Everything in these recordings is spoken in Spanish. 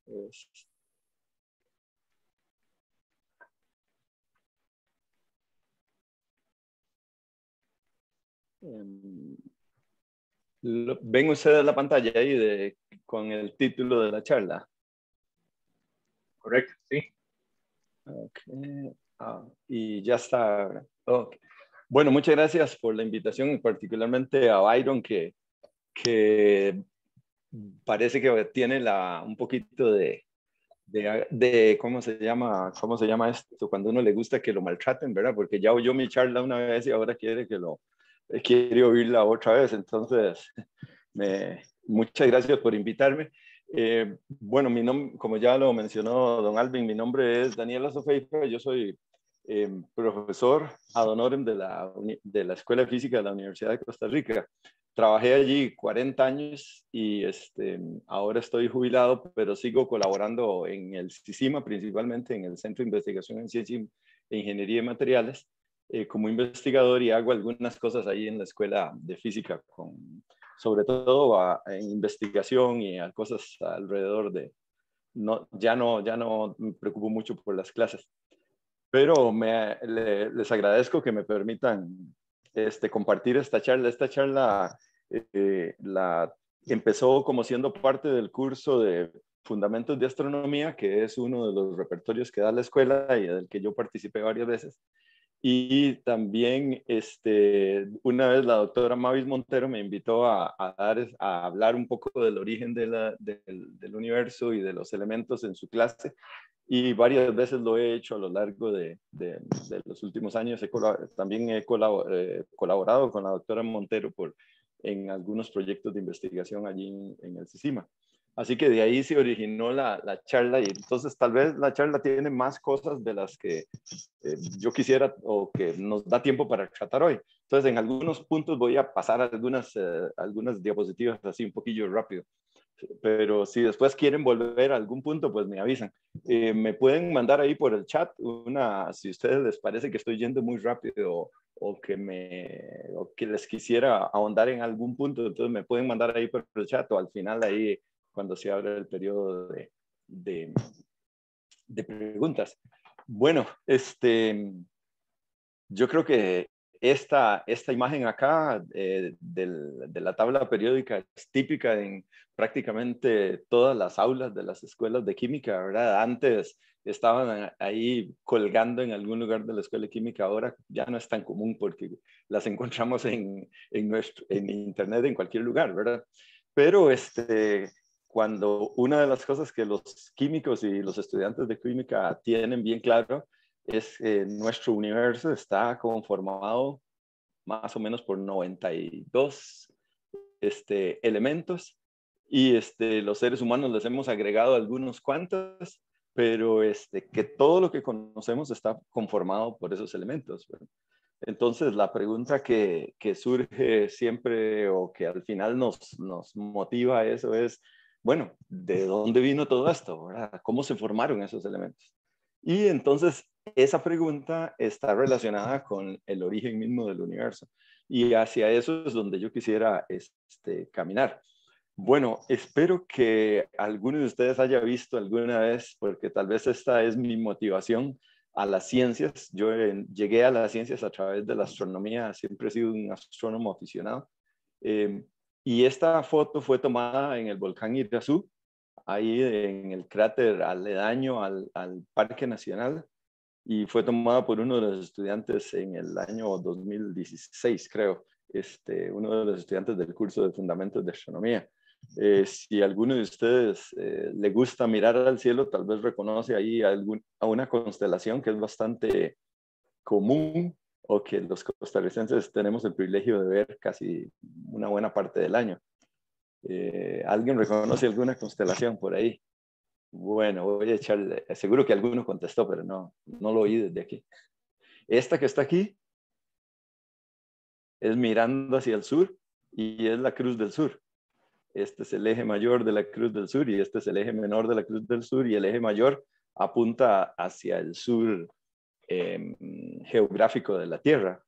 Es, em, ¿Ven ustedes la pantalla ahí con el título de la charla? Correcto, sí. Okay. Y ya está. Okay. Bueno, muchas gracias por la invitación, y particularmente a Byron, que parece que tiene un poquito ¿cómo se llama esto? Cuando uno le gusta que lo maltraten, ¿verdad? Porque ya oyó mi charla una vez y ahora quiere oírla otra vez. Entonces, muchas gracias por invitarme. Bueno, como ya lo mencionó don Alvin, mi nombre es Daniel Azofeifa. Yo soy profesor ad honorem de la Escuela de Física de la Universidad de Costa Rica. Trabajé allí 40 años y ahora estoy jubilado, pero sigo colaborando en el CICIMA, principalmente en el Centro de Investigación en Ciencia e Ingeniería de Materiales, como investigador, y hago algunas cosas ahí en la Escuela de Física, sobre todo en investigación y a cosas alrededor de... ya no me preocupo mucho por las clases, pero les agradezco que me permitan compartir esta charla. Esta charla la empezó como siendo parte del curso de Fundamentos de Astronomía, que es uno de los repertorios que da la escuela y del que yo participé varias veces. Y también una vez la doctora Mavis Montero me invitó a hablar un poco del origen del universo y de los elementos en su clase, y varias veces lo he hecho a lo largo de los últimos años. También he colaborado con la doctora Montero en algunos proyectos de investigación allí en el CICIMA. Así que de ahí se originó la charla, y entonces tal vez la charla tiene más cosas de las que yo quisiera o que nos da tiempo para tratar hoy. Entonces, en algunos puntos voy a pasar algunas diapositivas así un poquillo rápido. Pero si después quieren volver a algún punto, pues me avisan. Me pueden mandar ahí por el chat si a ustedes les parece que estoy yendo muy rápido, o que les quisiera ahondar en algún punto, entonces me pueden mandar ahí por el chat, o al final ahí cuando se abre el periodo de, de preguntas. Bueno, yo creo que esta imagen acá de la tabla periódica es típica en prácticamente todas las aulas de las escuelas de química, ¿verdad? Antes estaban ahí colgando en algún lugar de la escuela de química, ahora ya no es tan común porque las encontramos en internet en cualquier lugar, ¿verdad? Pero cuando una de las cosas que los químicos y los estudiantes de química tienen bien claro es que nuestro universo está conformado más o menos por 92 elementos, y los seres humanos les hemos agregado algunos cuantos, pero que todo lo que conocemos está conformado por esos elementos, ¿verdad? Entonces, la pregunta que surge siempre, o que al final nos motiva a eso, es, bueno, ¿de dónde vino todo esto, verdad? ¿Cómo se formaron esos elementos? Y entonces, esa pregunta está relacionada con el origen mismo del universo. Y hacia eso es donde yo quisiera caminar. Bueno, espero que alguno de ustedes haya visto alguna vez, porque tal vez esta es mi motivación a las ciencias. Yo llegué a las ciencias a través de la astronomía, siempre he sido un astrónomo aficionado. Eh, y esta foto fue tomada en el volcán Irazú, ahí en el cráter aledaño al Parque Nacional, y fue tomada por uno de los estudiantes en el año 2016, creo, uno de los estudiantes del curso de Fundamentos de Astronomía. Si alguno de ustedes le gusta mirar al cielo, tal vez reconoce ahí a una constelación que es bastante común, o que los costarricenses tenemos el privilegio de ver casi una buena parte del año. ¿Alguien reconoce alguna constelación por ahí? Bueno, voy a echarle, seguro que alguno contestó, pero no lo oí desde aquí. Esta que está aquí es mirando hacia el sur, y es la Cruz del Sur. Este es el eje mayor de la Cruz del Sur, y este es el eje menor de la Cruz del Sur, y el eje mayor apunta hacia el sur geográfico de la Tierra.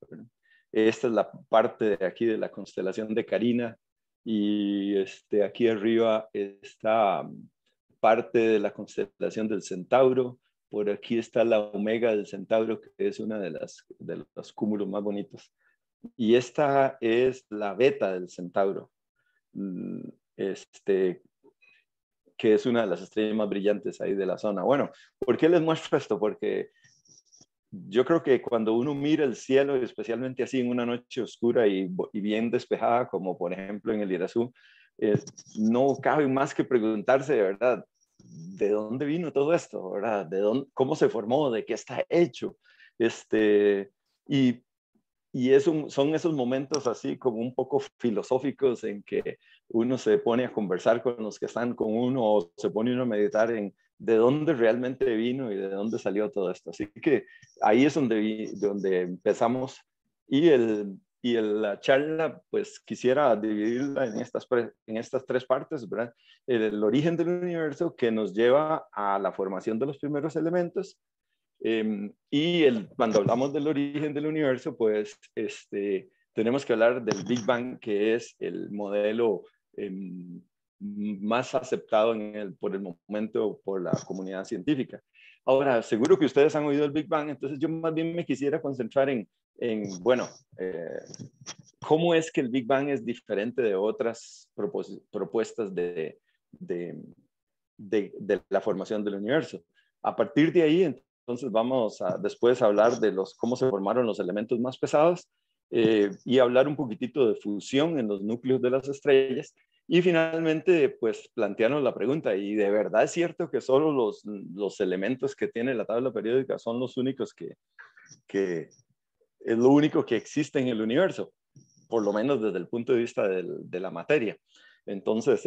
Esta es la parte de aquí de la constelación de Carina, y aquí arriba está parte de la constelación del Centauro. Por aquí está la Omega del Centauro, que es una de los cúmulos más bonitos. Y esta es la Beta del Centauro, que es una de las estrellas más brillantes ahí de la zona. Bueno, ¿por qué les muestro esto? Porque yo creo que cuando uno mira el cielo, especialmente así en una noche oscura y bien despejada, como por ejemplo en el Irazú, no cabe más que preguntarse, de verdad, ¿de dónde vino todo esto? ¿Verdad? ¿Cómo se formó? ¿De qué está hecho? Y, son esos momentos así como un poco filosóficos en que uno se pone a conversar con los que están con uno o se pone uno a meditar en de dónde realmente vino y de dónde salió todo esto. Así que ahí es donde empezamos la charla, pues quisiera dividirla en estas tres partes, ¿verdad? El origen del universo que nos lleva a la formación de los primeros elementos. Cuando hablamos del origen del universo, pues tenemos que hablar del Big Bang, que es el modelo más aceptado por el momento por la comunidad científica. Ahora, seguro que ustedes han oído el Big Bang, entonces yo más bien me quisiera concentrar bueno, cómo es que el Big Bang es diferente de otras propuestas de la formación del universo. A partir de ahí, entonces vamos a después hablar de cómo se formaron los elementos más pesados y hablar un poquitito de fusión en los núcleos de las estrellas y finalmente pues plantearnos la pregunta, ¿y de verdad es cierto que solo los elementos que tiene la tabla periódica son los únicos que es lo único que existe en el universo? Por lo menos desde el punto de vista de la materia. Entonces,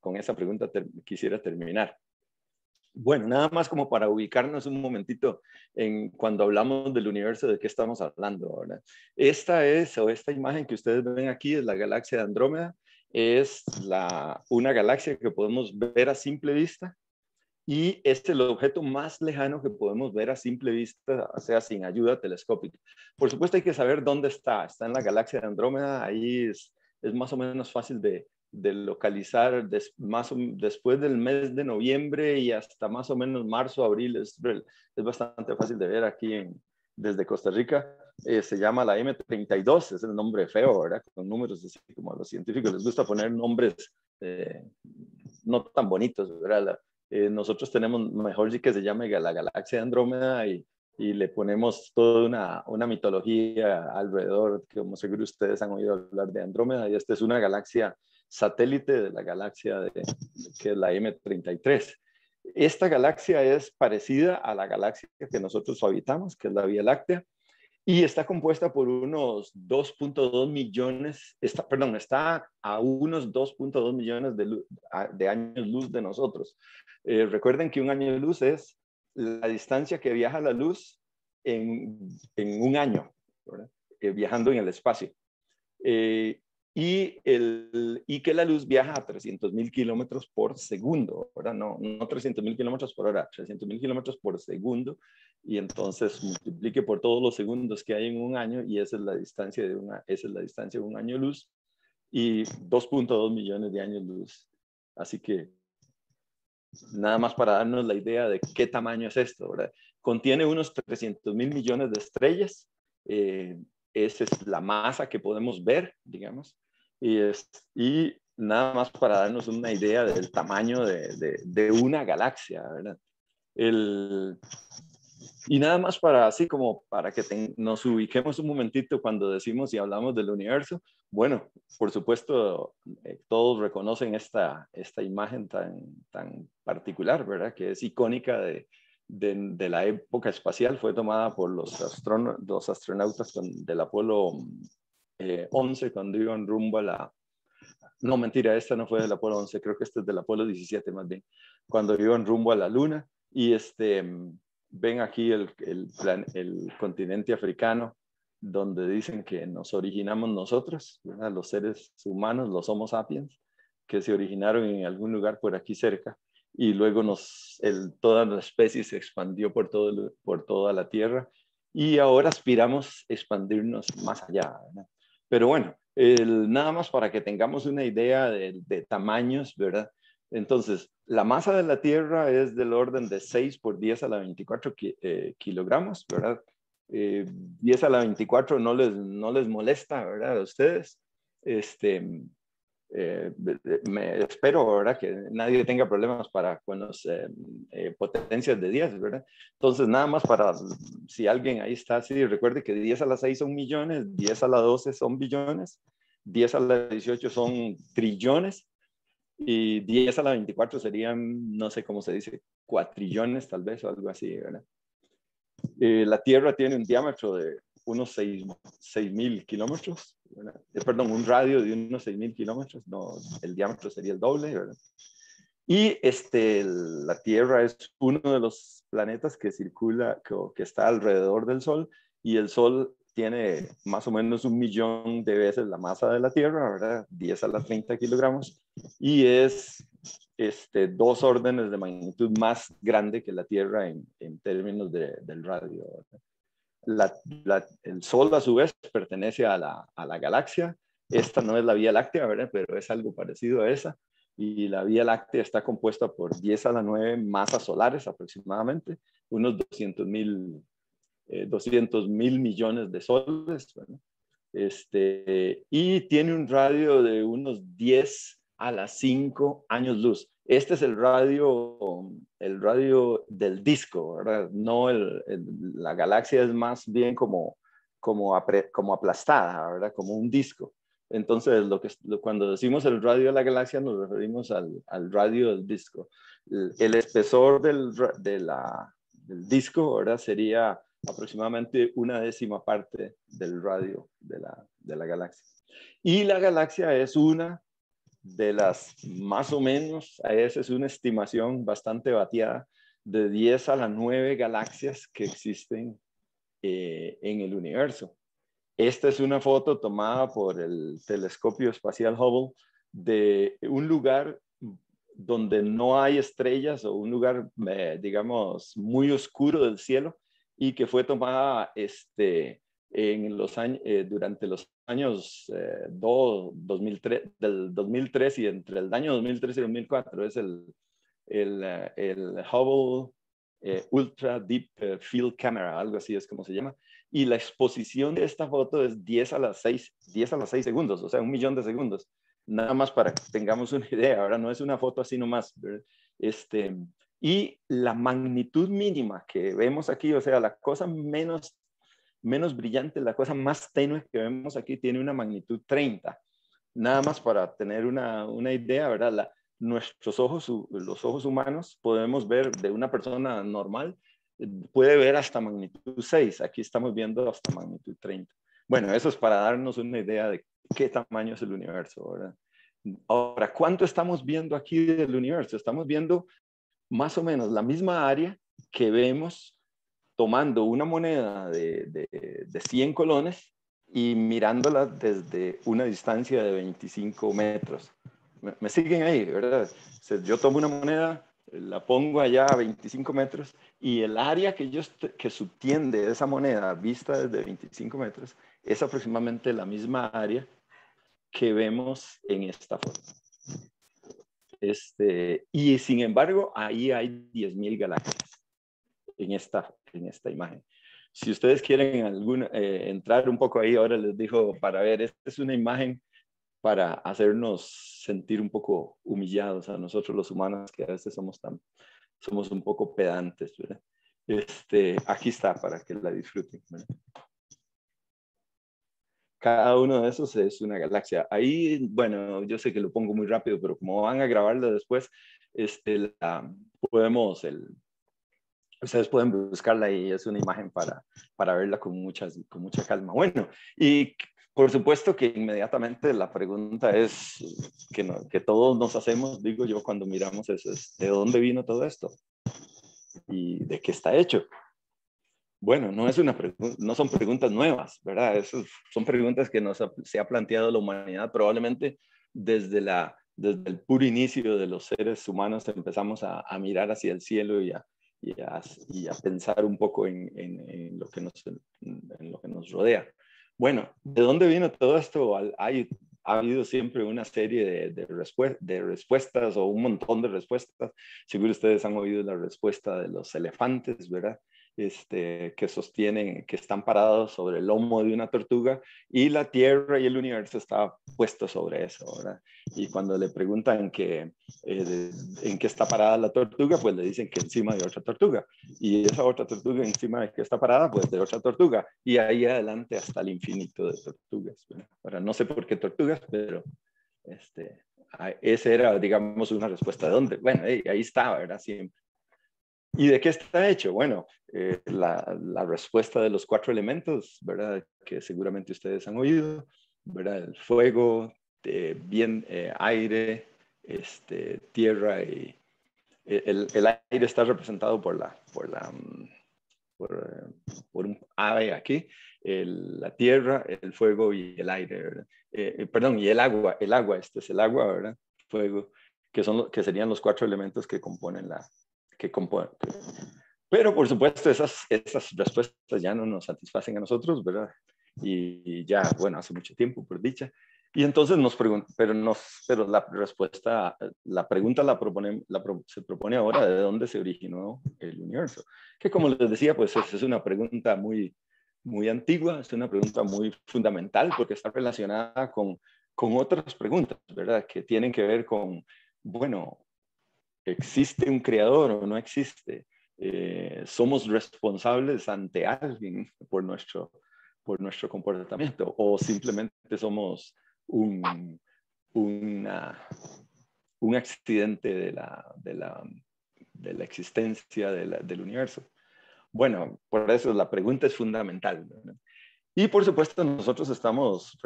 con esa pregunta quisiera terminar. Bueno, nada más como para ubicarnos un momentito en cuando hablamos del universo, de qué estamos hablando, ¿verdad? Esta imagen que ustedes ven aquí es la galaxia de Andrómeda. Es una galaxia que podemos ver a simple vista y es el objeto más lejano que podemos ver a simple vista, o sea, sin ayuda telescópica. Por supuesto, hay que saber dónde está. Está en la galaxia de Andrómeda. Ahí es más o menos fácil de localizar después del mes de noviembre y hasta más o menos marzo, abril. Es bastante fácil de ver aquí desde Costa Rica. Se llama la M32, es el nombre feo, ¿verdad? Con números así como a los científicos les gusta poner nombres no tan bonitos, ¿verdad? Nosotros tenemos mejor sí que se llame la galaxia de Andrómeda y le ponemos toda una mitología alrededor, que como seguro ustedes han oído hablar de Andrómeda, y esta es una galaxia satélite de la galaxia que es la M33. Esta galaxia es parecida a la galaxia que nosotros habitamos, que es la Vía Láctea, y está compuesta por unos 2.2 millones, está a unos 2.2 millones de años luz de nosotros. Recuerden que un año de luz es la distancia que viaja la luz en un año, viajando en el espacio. Y que la luz viaja a 300.000 kilómetros por segundo, ¿verdad? No 300.000 kilómetros por hora, 300.000 kilómetros por segundo, y entonces multiplique por todos los segundos que hay en un año, y esa es la distancia de un año luz, y 2.2 millones de años luz. Así que, nada más para darnos la idea de qué tamaño es esto, ¿verdad? Contiene unos 300.000 millones de estrellas, esa es la masa que podemos ver, digamos, y nada más para darnos una idea del tamaño de una galaxia, ¿verdad? Y nada más así como para que nos ubiquemos un momentito cuando decimos y hablamos del universo. Bueno, por supuesto, todos reconocen esta imagen tan particular, ¿verdad? Que es icónica de la época espacial. Fue tomada por los astronautas del Apolo 11 cuando iban rumbo a la... No, mentira, esta no fue del Apolo 11, creo que esta es del Apolo 17 más bien, cuando iban rumbo a la Luna. Y ven aquí el continente africano, donde dicen que nos originamos nosotros, ¿verdad? Los seres humanos, los Homo sapiens, que se originaron en algún lugar por aquí cerca, y luego toda la especie se expandió por toda la Tierra, y ahora aspiramos a expandirnos más allá, ¿verdad? Pero bueno, nada más para que tengamos una idea de tamaños, ¿verdad? Entonces, la masa de la Tierra es del orden de 6 por 10 a la 24 kilogramos, ¿verdad? 10 a la 24 no les molesta, ¿verdad? A ustedes. Espero, ¿verdad? Que nadie tenga problemas con las potencias de 10, ¿verdad? Entonces, nada más para, si alguien ahí está así, recuerde que 10 a la 6 son millones, 10 a la 12 son billones, 10 a la 18 son trillones, y 10 a la 24 serían, no sé cómo se dice, cuatrillones tal vez o algo así, ¿verdad? La Tierra tiene un diámetro de unos 6.000 kilómetros, perdón, un radio de unos 6.000 kilómetros, no, el diámetro sería el doble, ¿verdad? Y la Tierra es uno de los planetas que circula, que está alrededor del Sol, y el Sol tiene más o menos 1.000.000 de veces la masa de la Tierra, ¿verdad? 10 a la 30 kilogramos, y es 2 órdenes de magnitud más grande que la Tierra en términos del radio. El Sol, a su vez, pertenece a la galaxia. Esta no es la Vía Láctea, ¿verdad? Pero es algo parecido a esa. Y la Vía Láctea está compuesta por 10 a la 9 masas solares aproximadamente, unos 200.000 millones de soles, ¿verdad? Y tiene un radio de unos 10 a la 5 años luz. Este es el radio del disco, ¿verdad? No la galaxia es más bien como aplastada, ¿verdad? Como un disco. Entonces, cuando decimos el radio de la galaxia, nos referimos al radio del disco. El espesor del disco, ¿verdad? Sería aproximadamente una décima parte del radio de la galaxia. Y la galaxia es una de las, más o menos, esa es una estimación bastante bateada, de 10 a la 9 galaxias que existen en el universo. Esta es una foto tomada por el telescopio espacial Hubble de un lugar donde no hay estrellas o un lugar, digamos, muy oscuro del cielo, y que fue tomada durante los años 2003 y entre el año 2003 y 2004. Es el Hubble Ultra Deep Field Camera, algo así es como se llama. Y la exposición de esta foto es 10 a las 6 segundos, o sea, 1.000.000 de segundos. Nada más para que tengamos una idea. Ahora no es una foto así nomás, ¿verdad? Y la magnitud mínima que vemos aquí, o sea, la cosa menos brillante, la cosa más tenue que vemos aquí, tiene una magnitud 30. Nada más para tener una idea, ¿verdad? Nuestros ojos, los ojos humanos, podemos ver de una persona normal, puede ver hasta magnitud 6. Aquí estamos viendo hasta magnitud 30. Bueno, eso es para darnos una idea de qué tamaño es el universo, ¿verdad? Ahora, ¿cuánto estamos viendo aquí del universo? Estamos viendo más o menos la misma área que vemos tomando una moneda de 100 colones y mirándola desde una distancia de 25 metros. Me siguen ahí, ¿verdad? Yo tomo una moneda, la pongo allá a 25 metros, y el área que subtiende esa moneda vista desde 25 metros es aproximadamente la misma área que vemos en esta foto. Y sin embargo, ahí hay 10.000 galaxias en esta imagen. Si ustedes quieren entrar un poco ahí, ahora les digo para ver, esta es una imagen para hacernos sentir un poco humillados a nosotros los humanos, que a veces somos un poco pedantes, ¿verdad? Aquí está para que la disfruten, ¿verdad? Cada uno de esos es una galaxia. Ahí, bueno, yo sé que lo pongo muy rápido, pero como van a grabarlo después, ustedes pueden buscarla y es una imagen para verla con mucha calma. Bueno, y por supuesto que inmediatamente la pregunta es que todos nos hacemos, digo yo, cuando miramos eso, es ¿de dónde vino todo esto? ¿Y de qué está hecho? Bueno, no son preguntas nuevas, ¿verdad? Son preguntas que se ha planteado la humanidad probablemente desde el puro inicio de los seres humanos. Empezamos a mirar hacia el cielo y a pensar un poco en lo que nos rodea. Bueno, ¿de dónde vino todo esto? Hay ha habido siempre una serie de respuestas o un montón de respuestas. Seguro ustedes han oído la respuesta de los elefantes, ¿verdad? Que sostienen, que están parados sobre el lomo de una tortuga y la Tierra y el universo está puesto sobre eso, ¿verdad? Y cuando le preguntan en qué está parada la tortuga, pues le dicen que encima de otra tortuga. Y esa otra tortuga encima de que está parada, pues de otra tortuga. Y ahí adelante hasta el infinito de tortugas, ¿verdad? Ahora, no sé por qué tortugas, pero esa era, digamos, una respuesta. ¿De dónde? Bueno, ahí está, ¿verdad? Siempre. ¿Y de qué está hecho? Bueno, la respuesta de los 4 elementos, ¿verdad? Que seguramente ustedes han oído, ¿verdad? El fuego, aire, tierra y el aire está representado por un ave aquí, la tierra, el fuego y el aire, ¿verdad? Perdón, y el agua, este es el agua, ¿verdad? Fuego, que serían los 4 elementos que componen pero por supuesto esas respuestas ya no nos satisfacen a nosotros, ¿verdad? Y ya, bueno, hace mucho tiempo, por dicha. Y entonces nos preguntan, pero la respuesta, la pregunta se propone ahora de dónde se originó el universo. Que como les decía, pues es una pregunta muy, muy antigua, es una pregunta muy fundamental porque está relacionada con otras preguntas, ¿verdad? Que tienen que ver con, bueno, ¿existe un creador o no existe? ¿Somos responsables ante alguien por nuestro comportamiento? ¿O simplemente somos un, un accidente de la existencia del universo? Bueno, por eso la pregunta es fundamental, ¿verdad? Y por supuesto nosotros estamos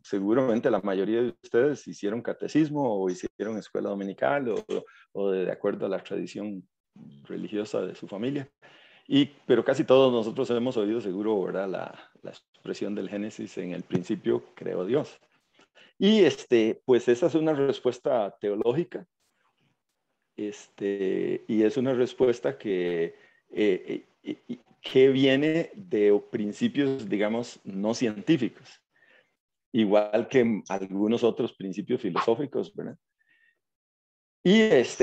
seguramente la mayoría de ustedes hicieron catecismo o hicieron escuela dominical o de acuerdo a la tradición religiosa de su familia. Pero casi todos nosotros hemos oído seguro, ¿verdad? La expresión del Génesis: en el principio creó Dios. Y pues esa es una respuesta teológica, y es una respuesta que viene de principios, digamos, no científicos, igual que algunos otros principios filosóficos, ¿verdad? Y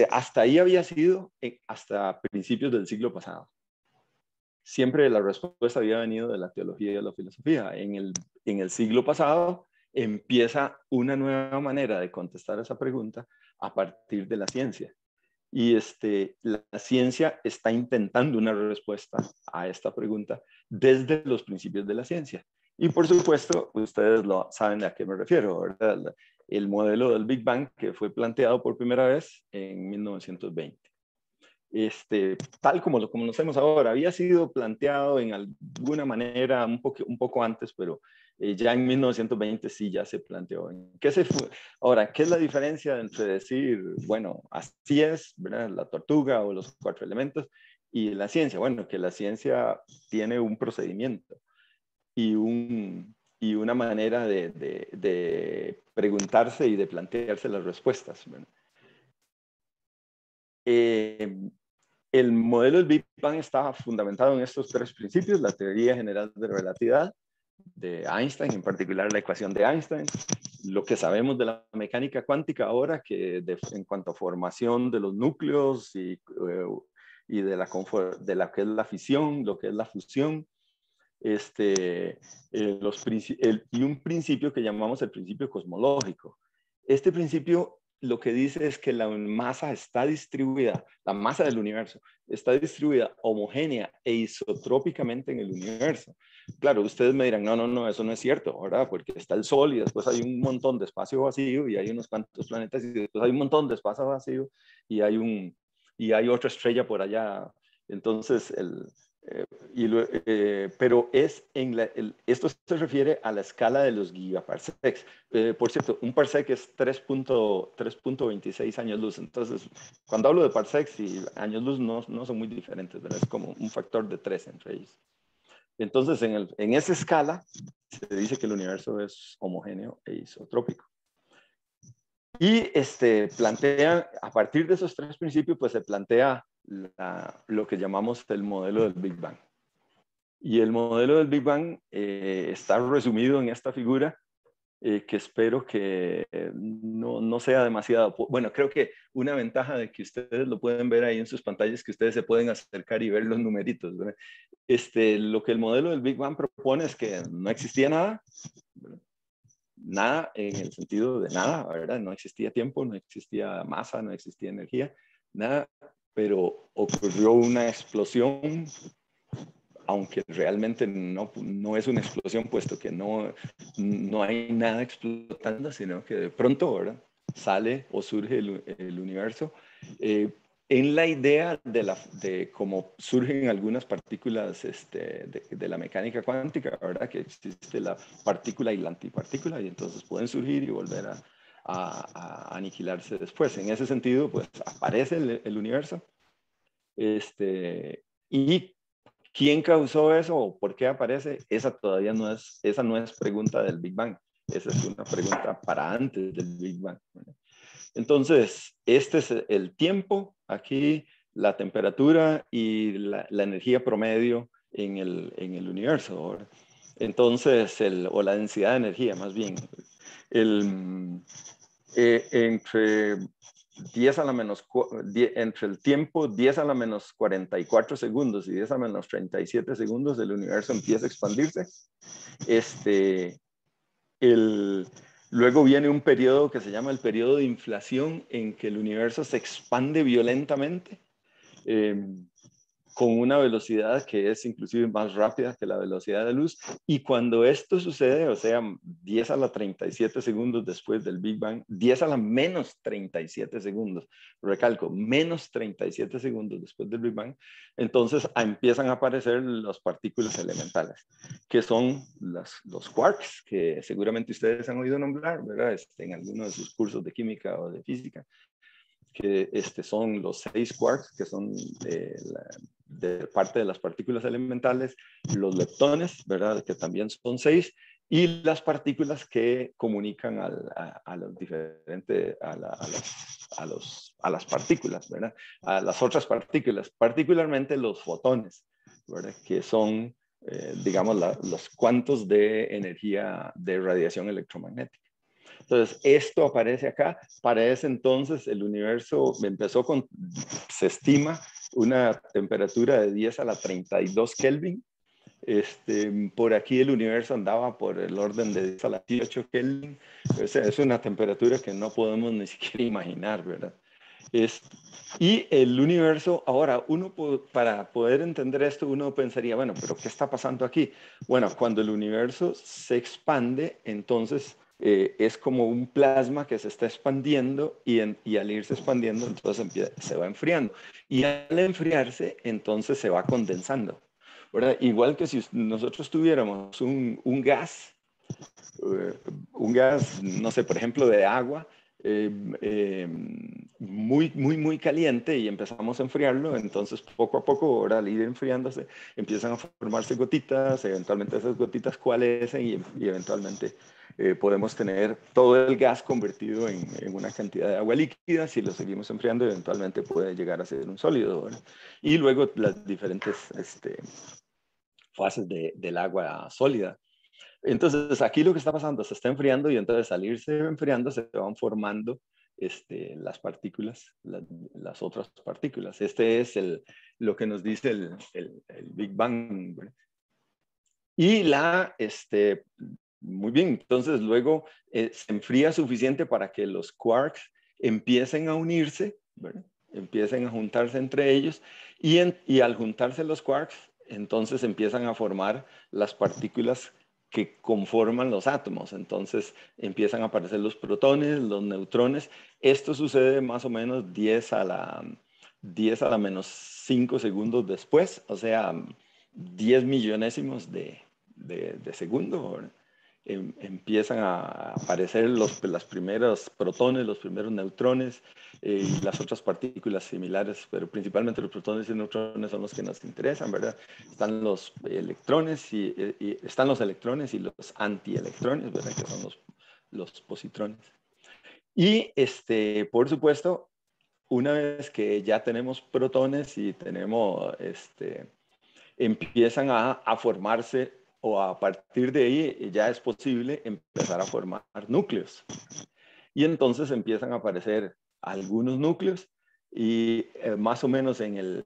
hasta ahí había sido hasta principios del siglo pasado. Siempre la respuesta había venido de la teología y de la filosofía. En el siglo pasado empieza una nueva manera de contestar esa pregunta a partir de la ciencia. Y la ciencia está intentando una respuesta a esta pregunta desde los principios de la ciencia. Y por supuesto, ustedes saben a qué me refiero, ¿verdad? El modelo del Big Bang que fue planteado por primera vez en 1920. Tal como lo conocemos ahora, había sido planteado en alguna manera un poco antes, pero ya en 1920 sí ya se planteó. Ahora, ¿qué es la diferencia entre decir, bueno, así es, ¿verdad? La tortuga o los 4 elementos y la ciencia? Bueno, que la ciencia tiene un procedimiento y una manera de preguntarse y de plantearse las respuestas, ¿verdad? El modelo del Big Bang estaba fundamentado en estos 3 principios: la teoría general de relatividad de Einstein, en particular la ecuación de Einstein, lo que sabemos de la mecánica cuántica ahora, en cuanto a formación de los núcleos y de la que es la fisión, lo que es la fusión, y un principio que llamamos el principio cosmológico. Este principio lo que dice es que la masa está distribuida, la masa del universo está distribuida homogénea e isotrópicamente en el universo. Claro, ustedes me dirán, no, eso no es cierto, ¿verdad? Porque está el Sol y después hay un montón de espacio vacío y hay unos cuantos planetas y después hay un montón de espacio vacío y hay otra estrella por allá. Entonces, pero esto se refiere a la escala de los gigaparsecs. Por cierto, un parsec es 3.26 años luz. Entonces, cuando hablo de parsecs y años luz no son muy diferentes, ¿verdad? Es como un factor de 3 entre ellos. Entonces, en esa escala se dice que el universo es homogéneo e isotrópico. Y a partir de esos 3 principios, pues se plantea lo que llamamos el modelo del Big Bang. Y el modelo del Big Bang está resumido en esta figura, que espero que no sea demasiado. Bueno, creo que una ventaja de que ustedes lo pueden ver ahí en sus pantallas es que ustedes se pueden acercar y ver los numeritos, ¿verdad? Lo que el modelo del Big Bang propone es que no existía nada, ¿verdad? Nada en el sentido de nada, ¿verdad? No existía tiempo, no existía masa, no existía energía, nada, pero ocurrió una explosión, aunque realmente no es una explosión, puesto que no hay nada explotando, sino que de pronto, ¿verdad? Sale o surge el universo. En la idea de cómo surgen algunas partículas de la mecánica cuántica, ¿verdad? Que existe la partícula y la antipartícula, y entonces pueden surgir y volver a aniquilarse después. En ese sentido, pues aparece el universo. Y ¿quién causó eso o por qué aparece? Esa no es pregunta del Big Bang. Esa es una pregunta para antes del Big Bang. Entonces, este es el tiempo, aquí la temperatura y la energía promedio en el universo, ¿verdad? Entonces, o la densidad de energía, más bien. Entre 10 a la menos, entre el tiempo 10 a la menos 44 segundos y 10 a la menos 37 segundos, el universo empieza a expandirse. Este, Luego viene un periodo que se llama el periodo de inflación, en que el universo se expande violentamente. Con una velocidad que es inclusive más rápida que la velocidad de luz. Y cuando esto sucede, o sea, 10 a la 37 segundos después del Big Bang, 10 a la menos 37 segundos, recalco, menos 37 segundos después del Big Bang, entonces empiezan a aparecer las partículas elementales, que son los quarks, que seguramente ustedes han oído nombrar, ¿verdad? En algunos de sus cursos de química o de física, que son los 6 quarks, que son de parte de las partículas elementales, los leptones, ¿verdad? Que también son 6, y las partículas que comunican a los diferentes, a las partículas, ¿verdad? A las otras partículas, particularmente los fotones, ¿verdad? Que son, digamos, los cuantos de energía de radiación electromagnética. Entonces, esto aparece acá. Para ese entonces, el universo empezó se estima, una temperatura de 10 a la 32 Kelvin. Por aquí el universo andaba por el orden de 10 a la 18 Kelvin. O sea, es una temperatura que no podemos ni siquiera imaginar, ¿verdad? Y el universo, ahora, para poder entender esto, uno pensaría, bueno, pero ¿qué está pasando aquí? Bueno, cuando el universo se expande, entonces es como un plasma que se está expandiendo y al irse expandiendo, entonces se va enfriando. Y al enfriarse, entonces se va condensando, ¿verdad? Igual que si nosotros tuviéramos un gas, no sé, por ejemplo, de agua, eh, eh, muy caliente y empezamos a enfriarlo, entonces poco a poco, ahora al ir enfriándose, empiezan a formarse gotitas, eventualmente esas gotitas coalescen y eventualmente podemos tener todo el gas convertido en una cantidad de agua líquida. Si lo seguimos enfriando, eventualmente puede llegar a ser un sólido, ¿verdad? Y luego las diferentes fases del agua sólida. Entonces, aquí lo que está pasando, se está enfriando y entonces al irse enfriando se van formando las partículas, las otras partículas. Este es lo que nos dice el Big Bang, ¿verdad? Y muy bien, entonces luego se enfría suficiente para que los quarks empiecen a unirse, ¿verdad? Empiecen a juntarse entre ellos y al juntarse los quarks, entonces empiezan a formar las partículas que conforman los átomos. Entonces empiezan a aparecer los protones, los neutrones. Esto sucede más o menos 10 a la menos 5 segundos después, o sea, 10 millonésimos de segundo, ¿verdad? Empiezan a aparecer los primeros protones, los primeros neutrones y las otras partículas similares, pero principalmente los protones y neutrones son los que nos interesan, ¿verdad? Están los electrones y están los electrones y los antielectrones, ¿verdad? Que son los positrones. Y por supuesto, una vez que ya tenemos protones y tenemos empiezan a formarse o a partir de ahí ya es posible empezar a formar núcleos. Y entonces empiezan a aparecer algunos núcleos y más o menos en el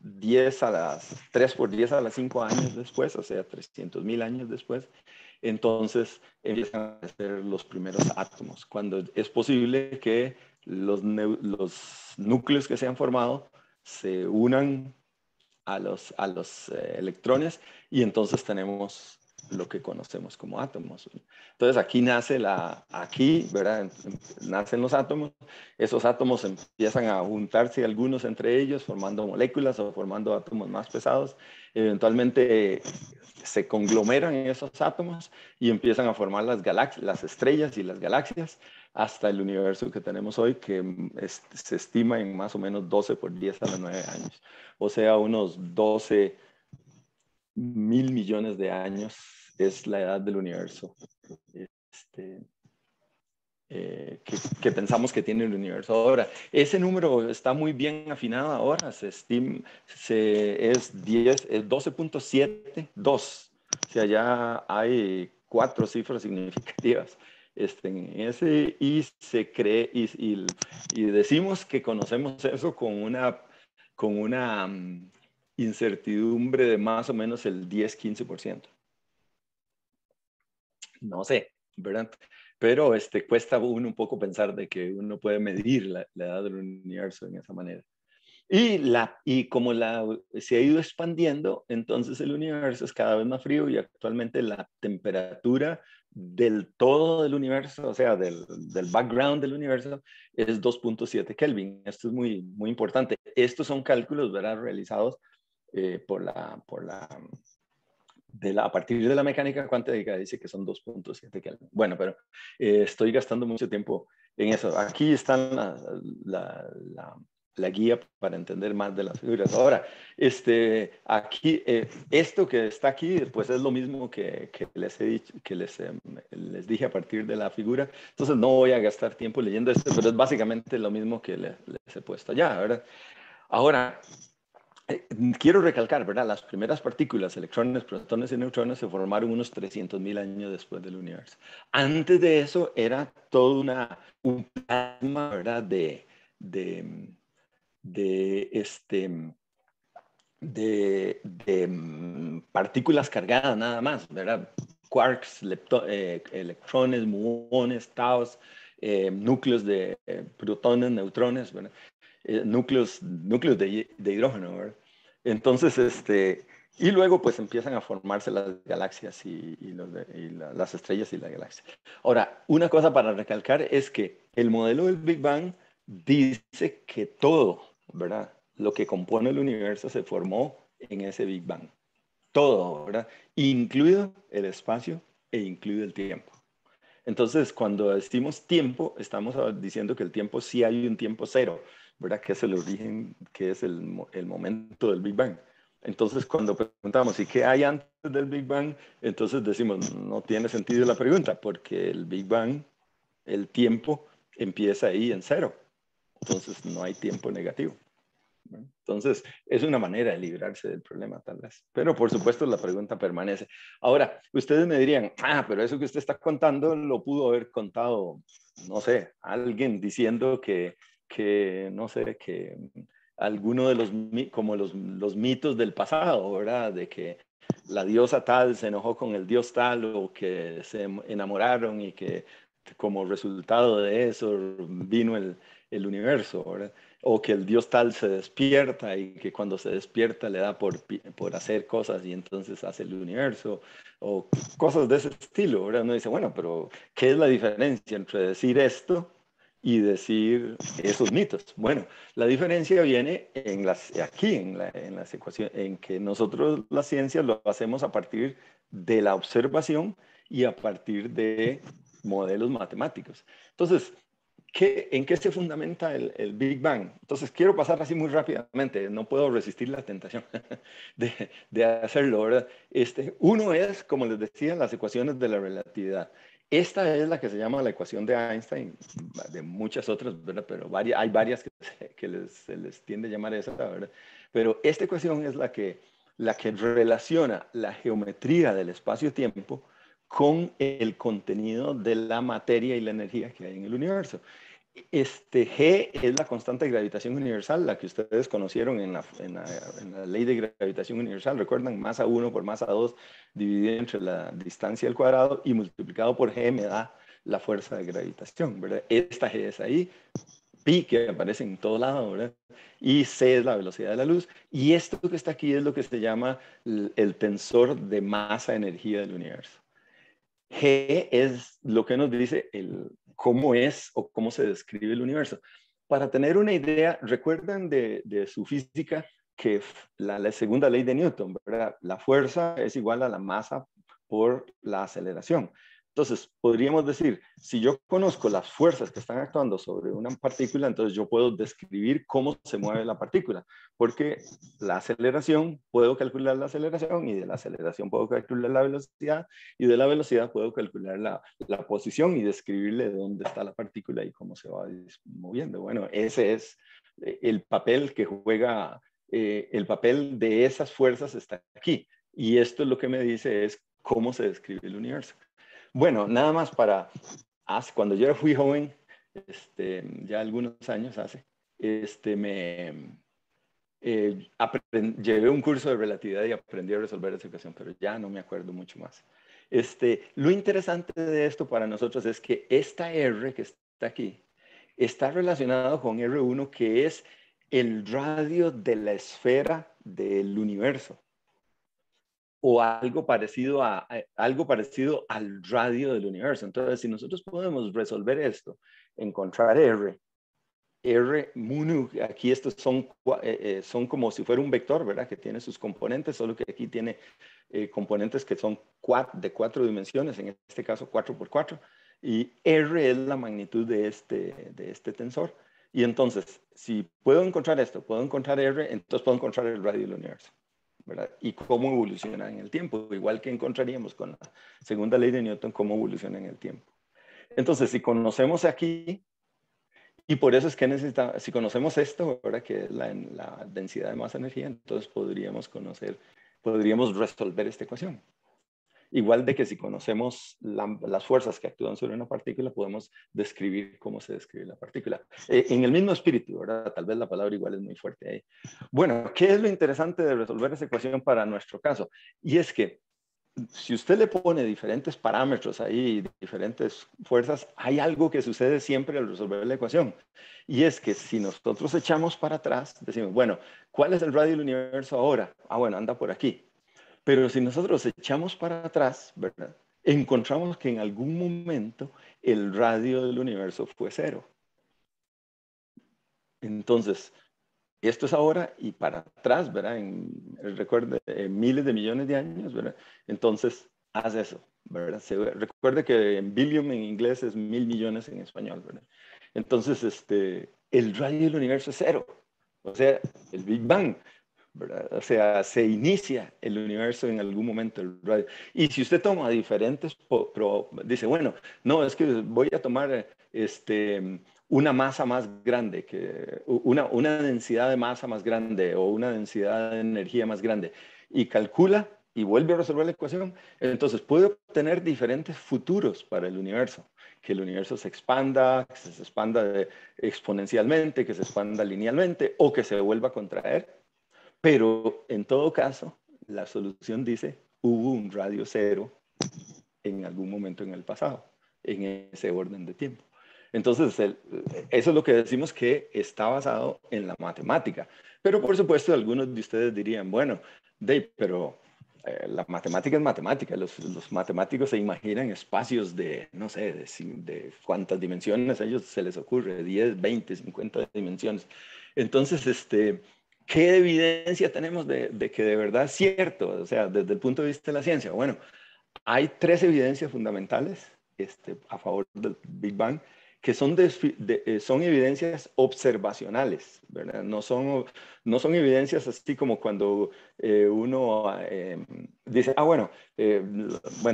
10 a las 3 por 10 a las 5 años después, o sea, 300.000 años después, entonces empiezan a aparecer los primeros átomos, cuando es posible que los núcleos que se han formado se unan a los electrones y entonces tenemos lo que conocemos como átomos. Entonces aquí nace ¿verdad? Nacen los átomos, esos átomos empiezan a juntarse algunos entre ellos, formando moléculas o formando átomos más pesados, eventualmente se conglomeran esos átomos y empiezan a formar las estrellas y las galaxias hasta el universo que tenemos hoy, que se estima en más o menos 12 por 10 a la 9 años. O sea, unos 12.000 millones de años es la edad del universo que pensamos que tiene el universo ahora. Ese número está muy bien afinado ahora, es 12.72. O sea, ya hay 4 cifras significativas en ese, y se cree, y decimos que conocemos eso con una incertidumbre de más o menos el 10-15%. No sé, ¿verdad? Pero cuesta uno un poco pensar de que uno puede medir la edad del universo en esa manera. Y como se ha ido expandiendo, entonces el universo es cada vez más frío y actualmente la temperatura del todo del universo, o sea, del background del universo, es 2.7 Kelvin. Esto es muy, muy importante. Estos son cálculos, ¿verdad?, realizados a partir de la mecánica cuántica. Dice que son 2.7 Kelvin. Bueno, pero estoy gastando mucho tiempo en eso. Aquí está la guía para entender más de las figuras. Ahora, aquí, esto que está aquí, pues es lo mismo que les he dicho, que les dije a partir de la figura. Entonces no voy a gastar tiempo leyendo esto, pero es básicamente lo mismo que les he puesto allá, ¿verdad? Ahora, quiero recalcar, ¿verdad? Las primeras partículas, electrones, protones y neutrones, se formaron unos 300.000 años después del universo. Antes de eso era todo un plasma, ¿verdad? De partículas cargadas nada más, ¿verdad? Quarks, electrones, muones, taos, núcleos de protones, neutrones, ¿verdad? Núcleos de hidrógeno, ¿verdad? Entonces, y luego pues empiezan a formarse las galaxias las estrellas y la galaxia. Ahora, una cosa para recalcar es que el modelo del Big Bang dice que todo, ¿verdad?, lo que compone el universo se formó en ese Big Bang. Todo, ¿verdad? Incluido el espacio e incluido el tiempo. Entonces, cuando decimos tiempo, estamos diciendo que el tiempo sí hay un tiempo cero, ¿verdad? Que es el origen, que es el momento del Big Bang. Entonces, cuando preguntamos, ¿y qué hay antes del Big Bang? Entonces decimos, no tiene sentido la pregunta, porque el Big Bang, el tiempo, empieza ahí en cero. Entonces, no hay tiempo negativo. Entonces, es una manera de librarse del problema, tal vez. Pero, por supuesto, la pregunta permanece. Ahora, ustedes me dirían, pero eso que usted está contando lo pudo haber contado, no sé, alguien diciendo no sé, que alguno de como los mitos del pasado, ¿verdad? De que la diosa tal se enojó con el dios tal, o que se enamoraron y que como resultado de eso vino el universo, ¿verdad? O que el dios tal se despierta y que cuando se despierta le da por hacer cosas y entonces hace el universo, o cosas de ese estilo, ¿verdad? Uno dice, bueno, pero ¿qué es la diferencia entre decir esto y decir esos mitos? Bueno, la diferencia viene aquí en las ecuaciones, en que nosotros la ciencia lo hacemos a partir de la observación y a partir de modelos matemáticos. Entonces, ¿en qué se fundamenta el Big Bang? Entonces, quiero pasar así muy rápidamente, no puedo resistir la tentación de hacerlo, ¿verdad? Uno es, como les decía, las ecuaciones de la relatividad. Esta es la que se llama la ecuación de Einstein, de muchas otras, ¿verdad? Pero hay varias que se les tiende a llamar esa, ¿verdad? Pero esta ecuación es la que la que relaciona la geometría del espacio-tiempo con el contenido de la materia y la energía que hay en el universo. G es la constante de gravitación universal, la que ustedes conocieron en la ley de gravitación universal. Recuerdan, masa 1 por masa 2 dividido entre la distancia al cuadrado y multiplicado por G me da la fuerza de gravitación, ¿verdad? Esta G es ahí, pi que aparece en todo lado, ¿verdad? Y c es la velocidad de la luz. Y esto que está aquí es lo que se llama el tensor de masa-energía del universo. G es lo que nos dice cómo es o cómo se describe el universo. Para tener una idea, recuerdan de su física que la segunda ley de Newton, ¿verdad? La fuerza es igual a la masa por la aceleración. Entonces, podríamos decir, si yo conozco las fuerzas que están actuando sobre una partícula, entonces yo puedo describir cómo se mueve la partícula, porque la aceleración, puedo calcular la aceleración y de la aceleración puedo calcular la velocidad y de la velocidad puedo calcular la posición y describirle dónde está la partícula y cómo se va moviendo. Bueno, ese es el papel que juega, el papel de esas fuerzas está aquí. Y esto es lo que me dice es cómo se describe el universo. Bueno, nada más cuando yo fui joven, ya algunos años hace, llevé un curso de relatividad y aprendí a resolver esa ecuación, pero ya no me acuerdo mucho más. Lo interesante de esto para nosotros es que esta R que está aquí está relacionado con R1, que es el radio de la esfera del universo, o algo parecido al radio del universo. Entonces, si nosotros podemos resolver esto, encontrar R mu, aquí estos son como si fuera un vector, ¿verdad? Que tiene sus componentes, solo que aquí tiene componentes que son de 4 dimensiones, en este caso 4 por 4, y R es la magnitud de este tensor. Y entonces, si puedo encontrar esto, puedo encontrar R, entonces puedo encontrar el radio del universo, ¿verdad? Y cómo evoluciona en el tiempo, igual que encontraríamos con la segunda ley de Newton, cómo evoluciona en el tiempo. Entonces, si conocemos aquí, y por eso es que necesitamos, si conocemos esto, ¿verdad? Que es la densidad de masa-energía, entonces podríamos resolver esta ecuación. Igual de que si conocemos las fuerzas que actúan sobre una partícula, podemos describir cómo se describe la partícula. En el mismo espíritu, ¿verdad? Tal vez la palabra igual es muy fuerte ahí. Bueno, ¿qué es lo interesante de resolver esa ecuación para nuestro caso? Y es que si usted le pone diferentes parámetros ahí, diferentes fuerzas, hay algo que sucede siempre al resolver la ecuación. Y es que si nosotros echamos para atrás, decimos, bueno, ¿cuál es el radio del universo ahora? Ah, bueno, anda por aquí. Pero si nosotros echamos para atrás, ¿verdad? Encontramos que en algún momento el radio del universo fue 0. Entonces, esto es ahora y para atrás, ¿verdad? Recuerde, miles de millones de años, ¿verdad? Entonces, haz eso, ¿verdad? Recuerde que en billion en inglés es 1.000 millones en español, ¿verdad? Entonces, el radio del universo es 0. O sea, el Big Bang, ¿verdad? O sea, se inicia el universo en algún momento, el radio. Y si usted toma diferentes, dice, bueno, no, es que voy a tomar una masa más grande, una densidad de masa más grande o una densidad de energía más grande, y calcula y vuelve a resolver la ecuación, entonces puede obtener diferentes futuros para el universo. Que el universo se expanda, que se expanda exponencialmente, que se expanda linealmente o que se vuelva a contraer. Pero en todo caso, la solución dice, hubo un radio 0 en algún momento en el pasado, en ese orden de tiempo. Entonces, eso es lo que decimos que está basado en la matemática. Pero por supuesto, algunos de ustedes dirían, bueno, Dave, pero la matemática es matemática. Los matemáticos se imaginan espacios de, no sé, de cuántas dimensiones a ellos se les ocurre, 10, 20, 50 dimensiones. Entonces, ¿qué evidencia tenemos de que de verdad es cierto? O sea, desde el punto de vista de la ciencia. Bueno, hay 3 evidencias fundamentales a favor del Big Bang, que son evidencias observacionales, ¿verdad? No son evidencias así como cuando uno dice, bueno,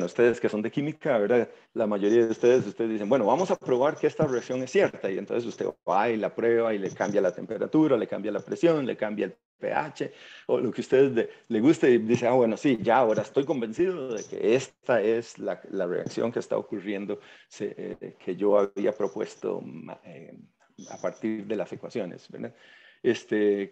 ustedes que son de química, ¿verdad? La mayoría de ustedes dicen, bueno, vamos a probar que esta reacción es cierta, y entonces usted va y la prueba y le cambia la temperatura, le cambia la presión, le cambia el pH o lo que a ustedes le guste y dice, ah, bueno, sí, ya ahora estoy convencido de que esta es la reacción que está ocurriendo que yo había propuesto a partir de las ecuaciones, ¿verdad?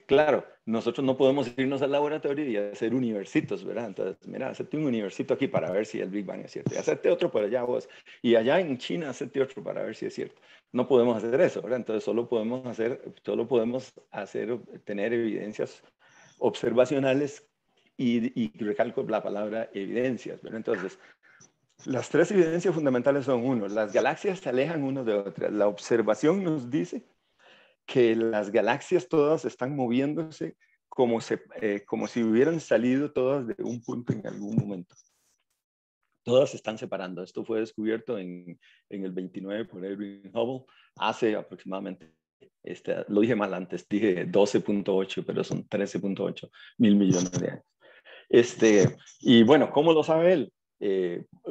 Claro, nosotros no podemos irnos al laboratorio y hacer universitos, ¿verdad? Entonces, mira, hacete un universito aquí para ver si el Big Bang es cierto. Y hacete otro por allá vos. Y allá en China, hacete otro para ver si es cierto. No podemos hacer eso, ¿verdad? Entonces, solo podemos tener evidencias observacionales y recalco la palabra evidencias, ¿verdad? Entonces, las tres evidencias fundamentales son, uno, las galaxias se alejan unas de otras. La observación nos dice que las galaxias todas están moviéndose como si hubieran salido todas de un punto en algún momento. Todas se están separando. Esto fue descubierto en el 29 por Edwin Hubble hace aproximadamente, lo dije mal antes, dije 12.8, pero son 13.8 mil millones de años. Y bueno, ¿cómo lo sabe él?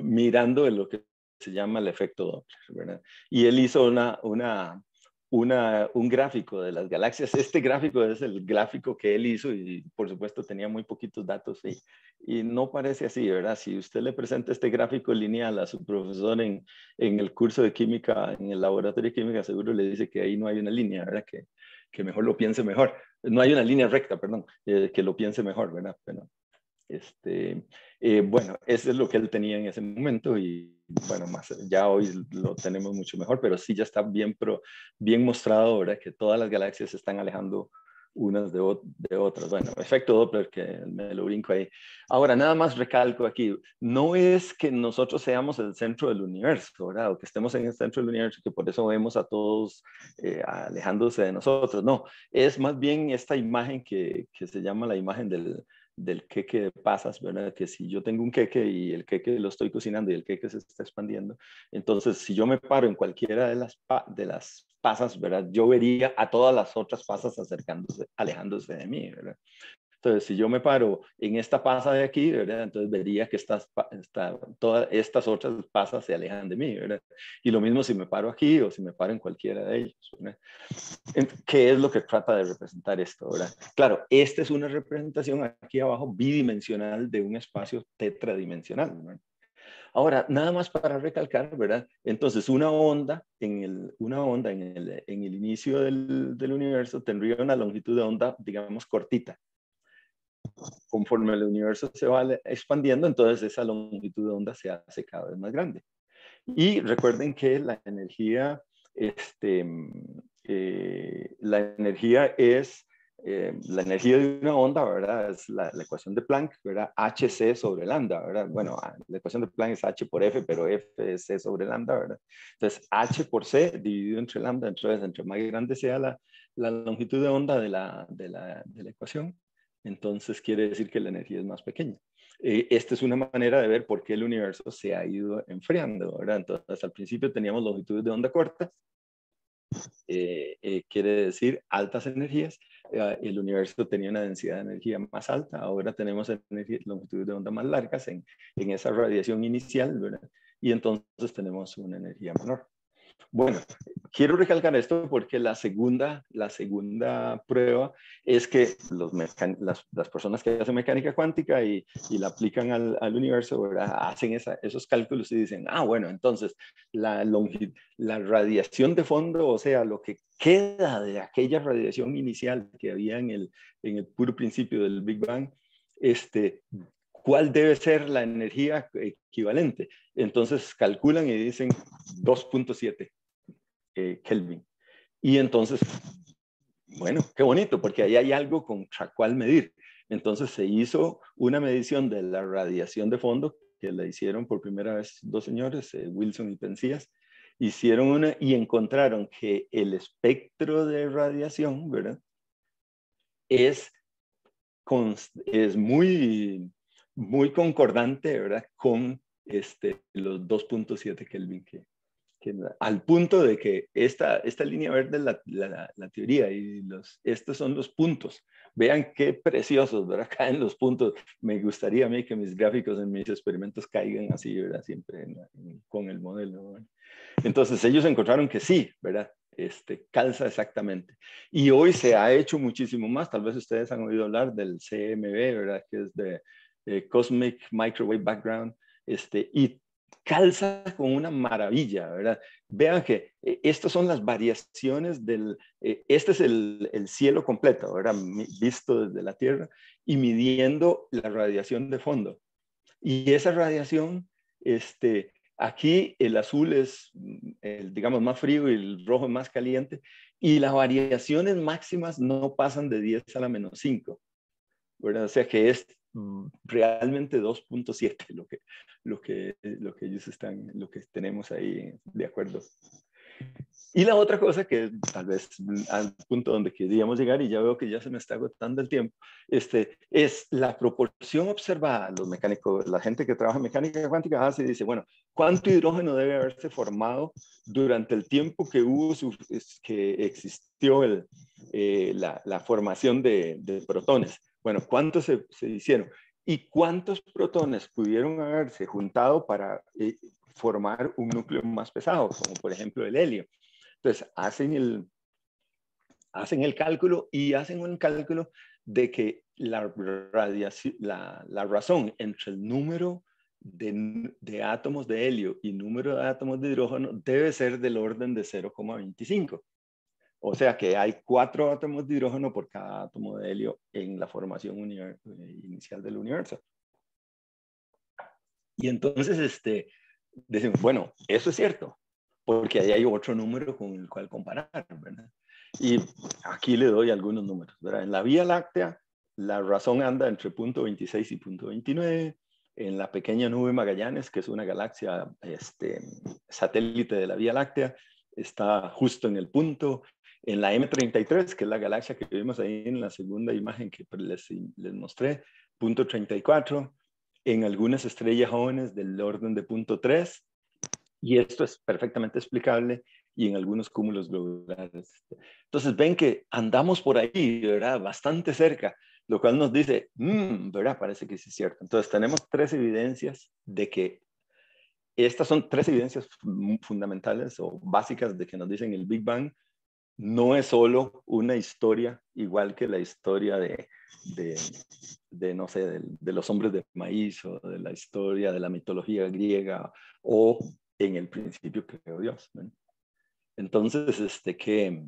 Mirando en lo que se llama el efecto Doppler, ¿verdad? Y él hizo un gráfico de las galaxias. Este gráfico es el gráfico que él hizo y por supuesto tenía muy poquitos datos y no parece así, ¿verdad? Si usted le presenta este gráfico lineal a su profesor en el curso de química, en el laboratorio de química, seguro le dice que ahí no hay una línea, ¿verdad? Que mejor lo piense mejor. No hay una línea recta, perdón, que lo piense mejor, ¿verdad? Pero, bueno, eso es lo que él tenía en ese momento y bueno, ya hoy lo tenemos mucho mejor, pero sí ya está bien mostrado, ¿verdad? Que todas las galaxias se están alejando unas de otras. Bueno, efecto Doppler, que me lo brinco ahí. Ahora, nada más recalco aquí, no es que nosotros seamos el centro del universo, ¿verdad? O que estemos en el centro del universo, que por eso vemos a todos alejándose de nosotros, no, es más bien esta imagen que se llama la imagen del queque de pasas, ¿verdad? Que si yo tengo un queque y el queque lo estoy cocinando y el queque se está expandiendo, entonces si yo me paro en cualquiera de las pasas, ¿verdad? Yo vería a todas las otras pasas alejándose de mí, ¿verdad? Entonces, si yo me paro en esta pasa de aquí, ¿verdad? Entonces vería que todas estas otras pasas se alejan de mí, ¿verdad? Y lo mismo si me paro aquí o si me paro en cualquiera de ellos, ¿verdad? ¿Qué es lo que trata de representar esto, verdad? Claro, esta es una representación aquí abajo bidimensional de un espacio tetradimensional, ¿verdad? Ahora, nada más para recalcar, ¿verdad? Entonces, una onda en el inicio del universo tendría una longitud de onda, digamos, cortita. Conforme el universo se va expandiendo, entonces esa longitud de onda se hace cada vez más grande. Y recuerden que la energía es la energía de una onda, ¿verdad? Es la ecuación de Planck, ¿verdad? Hc sobre lambda, ¿verdad? Bueno, la ecuación de Planck es h por f, pero f es c sobre lambda, ¿verdad? Entonces, h por c dividido entre lambda, entonces, entre más grande sea la longitud de onda de la ecuación, entonces quiere decir que la energía es más pequeña. Esta es una manera de ver por qué el universo se ha ido enfriando, ¿verdad? Entonces, al principio teníamos longitudes de onda cortas, quiere decir altas energías. El universo tenía una densidad de energía más alta, ahora tenemos longitudes de onda más largas en esa radiación inicial, ¿verdad? Y entonces tenemos una energía menor. Bueno, quiero recalcar esto porque la segunda prueba es que las personas que hacen mecánica cuántica y la aplican al universo, ¿verdad? Hacen esos cálculos y dicen, ah, bueno, entonces la radiación de fondo, o sea, lo que queda de aquella radiación inicial que había en el puro principio del Big Bang, ¿cuál debe ser la energía equivalente? Entonces calculan y dicen 2.7 Kelvin. Y entonces, bueno, qué bonito, porque ahí hay algo contra cuál medir. Entonces se hizo una medición de la radiación de fondo, que la hicieron por primera vez dos señores, Wilson y Penzias, hicieron una y encontraron que el espectro de radiación, ¿verdad? Es muy, muy concordante, ¿verdad? Con los 2.7 Kelvin al punto de que esta línea verde es la teoría y estos son los puntos. Vean qué preciosos, ¿verdad? Caen los puntos. Me gustaría a mí que mis gráficos en mis experimentos caigan así, ¿verdad? Siempre con el modelo, ¿verdad? Entonces ellos encontraron que sí, ¿verdad? calza exactamente. Y hoy se ha hecho muchísimo más. Tal vez ustedes han oído hablar del CMB, ¿verdad? Que es de Cosmic Microwave Background, y calza con una maravilla, ¿verdad? Vean que estas son las variaciones este es el cielo completo, ¿verdad? Visto desde la Tierra y midiendo la radiación de fondo. Y esa radiación, aquí el azul es, digamos, más frío y el rojo es más caliente, y las variaciones máximas no pasan de 10 a la menos 5, ¿verdad? O sea que es realmente 2.7 lo que tenemos ahí de acuerdo. Y la otra cosa que tal vez al punto donde queríamos llegar, y ya veo que ya se me está agotando el tiempo, es la proporción observada. Los mecánicos, la gente que trabaja en mecánica cuántica hace y dice, bueno, ¿cuánto hidrógeno debe haberse formado durante el tiempo que que existió la formación de protones? Bueno, ¿cuántos se hicieron? ¿Y cuántos protones pudieron haberse juntado para formar un núcleo más pesado, como por ejemplo el helio? Entonces, hacen el cálculo y hacen un cálculo de que la razón entre el número de átomos de helio y número de átomos de hidrógeno debe ser del orden de 0,25. O sea que hay 4 átomos de hidrógeno por cada átomo de helio en la formación inicial del universo. Y entonces, decimos, bueno, eso es cierto, porque ahí hay otro número con el cual comparar, ¿verdad? Y aquí le doy algunos números, ¿verdad? En la Vía Láctea, la razón anda entre 0.26 y 0.29. En la pequeña nube Magallanes, que es una galaxia satélite de la Vía Láctea, está justo en el punto. En la M33, que es la galaxia que vimos ahí en la segunda imagen que les mostré, 0.34. En algunas estrellas jóvenes del orden de 0.3. Y esto es perfectamente explicable, y en algunos cúmulos globulares. Entonces ven que andamos por ahí, ¿verdad? Bastante cerca, lo cual nos dice, ¿verdad? Parece que sí es cierto. Entonces tenemos 3 evidencias de que, estas son 3 evidencias fundamentales o básicas de que nos dicen el Big Bang no es solo una historia igual que la historia no sé, de los hombres de maíz, o de la historia de la mitología griega, o en el principio creó Dios, ¿no? Entonces, que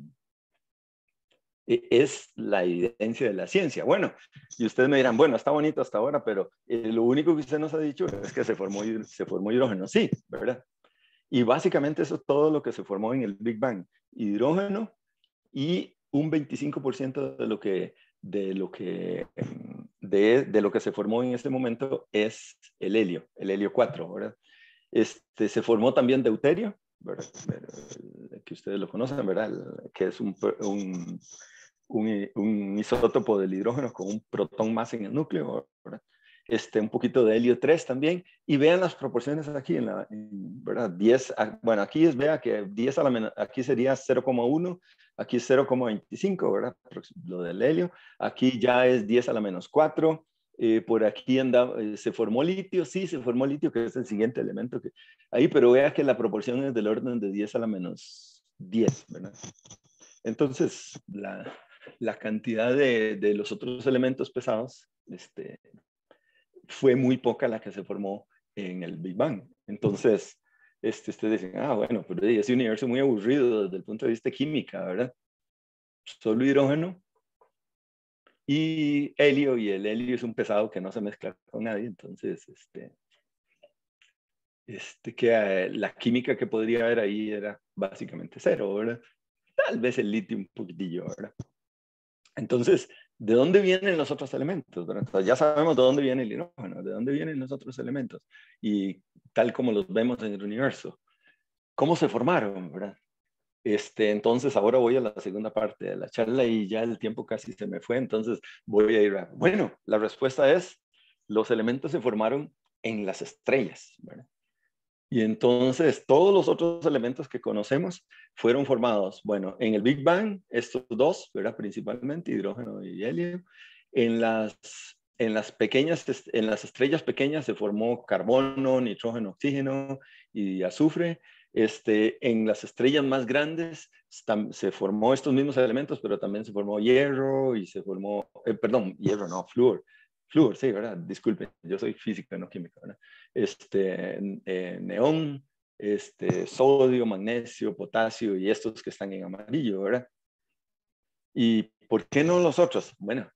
es la evidencia de la ciencia. Bueno, y ustedes me dirán, bueno, está bonito hasta ahora, pero lo único que usted nos ha dicho es que se formó hidrógeno. Sí, ¿verdad? Y básicamente eso es todo lo que se formó en el Big Bang. Hidrógeno y un 25% de lo que se formó en este momento es el helio 4, ¿verdad? Se formó también deuterio, ¿verdad? Que ustedes lo conocen, ¿verdad? Que es un isótopo del hidrógeno con un protón más en el núcleo, ¿verdad? Un poquito de helio 3 también, y vean las proporciones aquí, ¿verdad? 10, bueno, aquí vea que 10 a la menos, aquí sería 0,1, aquí es 0,25, ¿verdad? Lo del helio, aquí ya es 10 a la menos 4, por aquí se formó litio, sí, se formó litio, que es el siguiente elemento ahí, pero vea que la proporción es del orden de 10 a la menos 10, ¿verdad? Entonces, la cantidad de los otros elementos pesados, fue muy poca la que se formó en el Big Bang. Entonces, ustedes dicen, bueno, pero ese universo es muy aburrido desde el punto de vista química, ¿verdad? Solo hidrógeno y helio, y el helio es un pesado que no se mezcla con nadie, entonces, que la química que podría haber ahí era básicamente cero, ¿verdad? Tal vez el litio un poquitillo, ¿verdad? Entonces, ¿de dónde vienen los otros elementos? Entonces, ya sabemos de dónde viene el hidrógeno, de dónde vienen los otros elementos, y tal como los vemos en el universo. ¿Cómo se formaron, verdad? Entonces, ahora voy a la segunda parte de la charla y ya el tiempo casi se me fue, entonces voy a ir a... Bueno, la respuesta es, los elementos se formaron en las estrellas, ¿verdad? Y entonces todos los otros elementos que conocemos fueron formados, bueno, en el Big Bang, estos dos, ¿verdad? Principalmente hidrógeno y helio. En las estrellas pequeñas se formó carbono, nitrógeno, oxígeno y azufre. En las estrellas más grandes se formó estos mismos elementos, pero también se formó hierro y se formó, perdón, hierro no, flúor. Flúor, sí, ¿verdad? Disculpen, yo soy físico, no químico, ¿verdad? Neón, sodio, magnesio, potasio y estos que están en amarillo, ¿verdad? ¿Y por qué no los otros? Bueno,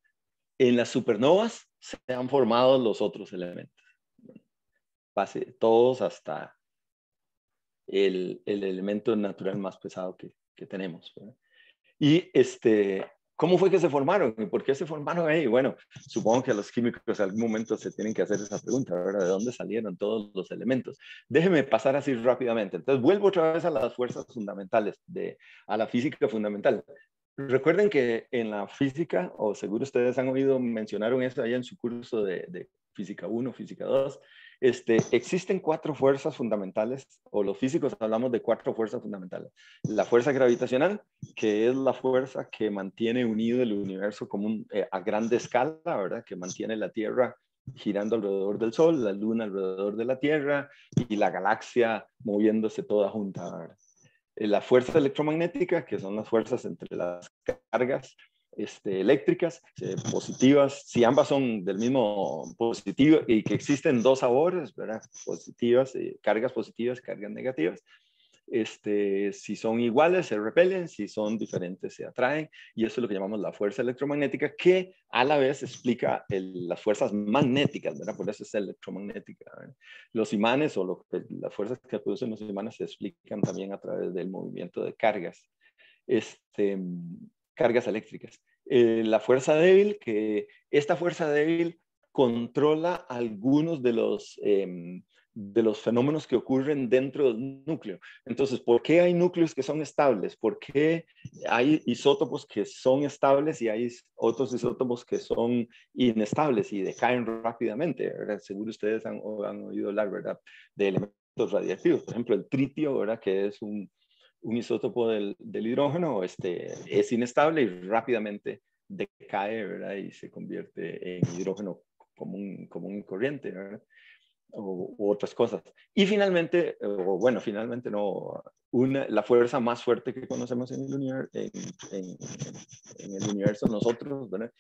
en las supernovas se han formado los otros elementos. Todos hasta el elemento natural más pesado que tenemos, ¿verdad? Y ¿cómo fue que se formaron? ¿Y por qué se formaron ahí? Bueno, supongo que a los químicos en algún momento se tienen que hacer esa pregunta, ¿verdad? ¿De dónde salieron todos los elementos? Déjenme pasar así rápidamente. Entonces, vuelvo otra vez a las fuerzas fundamentales, a la física fundamental. Recuerden que en la física, o seguro ustedes han oído, mencionaron eso allá en su curso de física 1, física 2, existen 4 fuerzas fundamentales, o los físicos hablamos de 4 fuerzas fundamentales. La fuerza gravitacional, que es la fuerza que mantiene unido el universo como a grande escala, ¿verdad? Que mantiene la Tierra girando alrededor del Sol, la Luna alrededor de la Tierra y la galaxia moviéndose toda junta, ¿verdad? La fuerza electromagnética, que son las fuerzas entre las cargas eléctricas, positivas, si ambas son del mismo positivo y que existen 2 sabores, ¿verdad? Positivas, cargas positivas, cargas negativas. Si son iguales se repelen, si son diferentes se atraen, y eso es lo que llamamos la fuerza electromagnética, que a la vez explica las fuerzas magnéticas, ¿verdad? Por eso es electromagnética, ¿verdad? Los imanes o las fuerzas que producen los imanes se explican también a través del movimiento de cargas, cargas eléctricas. La fuerza débil, que esta fuerza débil controla algunos de los fenómenos que ocurren dentro del núcleo. Entonces, ¿por qué hay núcleos que son estables? ¿Por qué hay isótopos que son estables y hay otros isótopos que son inestables y decaen rápidamente, ¿verdad? Seguro ustedes han oído hablar, ¿verdad?, de elementos radiactivos. Por ejemplo, el tritio, ¿verdad?, que es un isótopo del hidrógeno, es inestable y rápidamente decae, ¿verdad?, y se convierte en hidrógeno común y corriente, ¿verdad?, u otras cosas. Y finalmente, finalmente no, la fuerza más fuerte que conocemos en el universo nosotros, ¿verdad?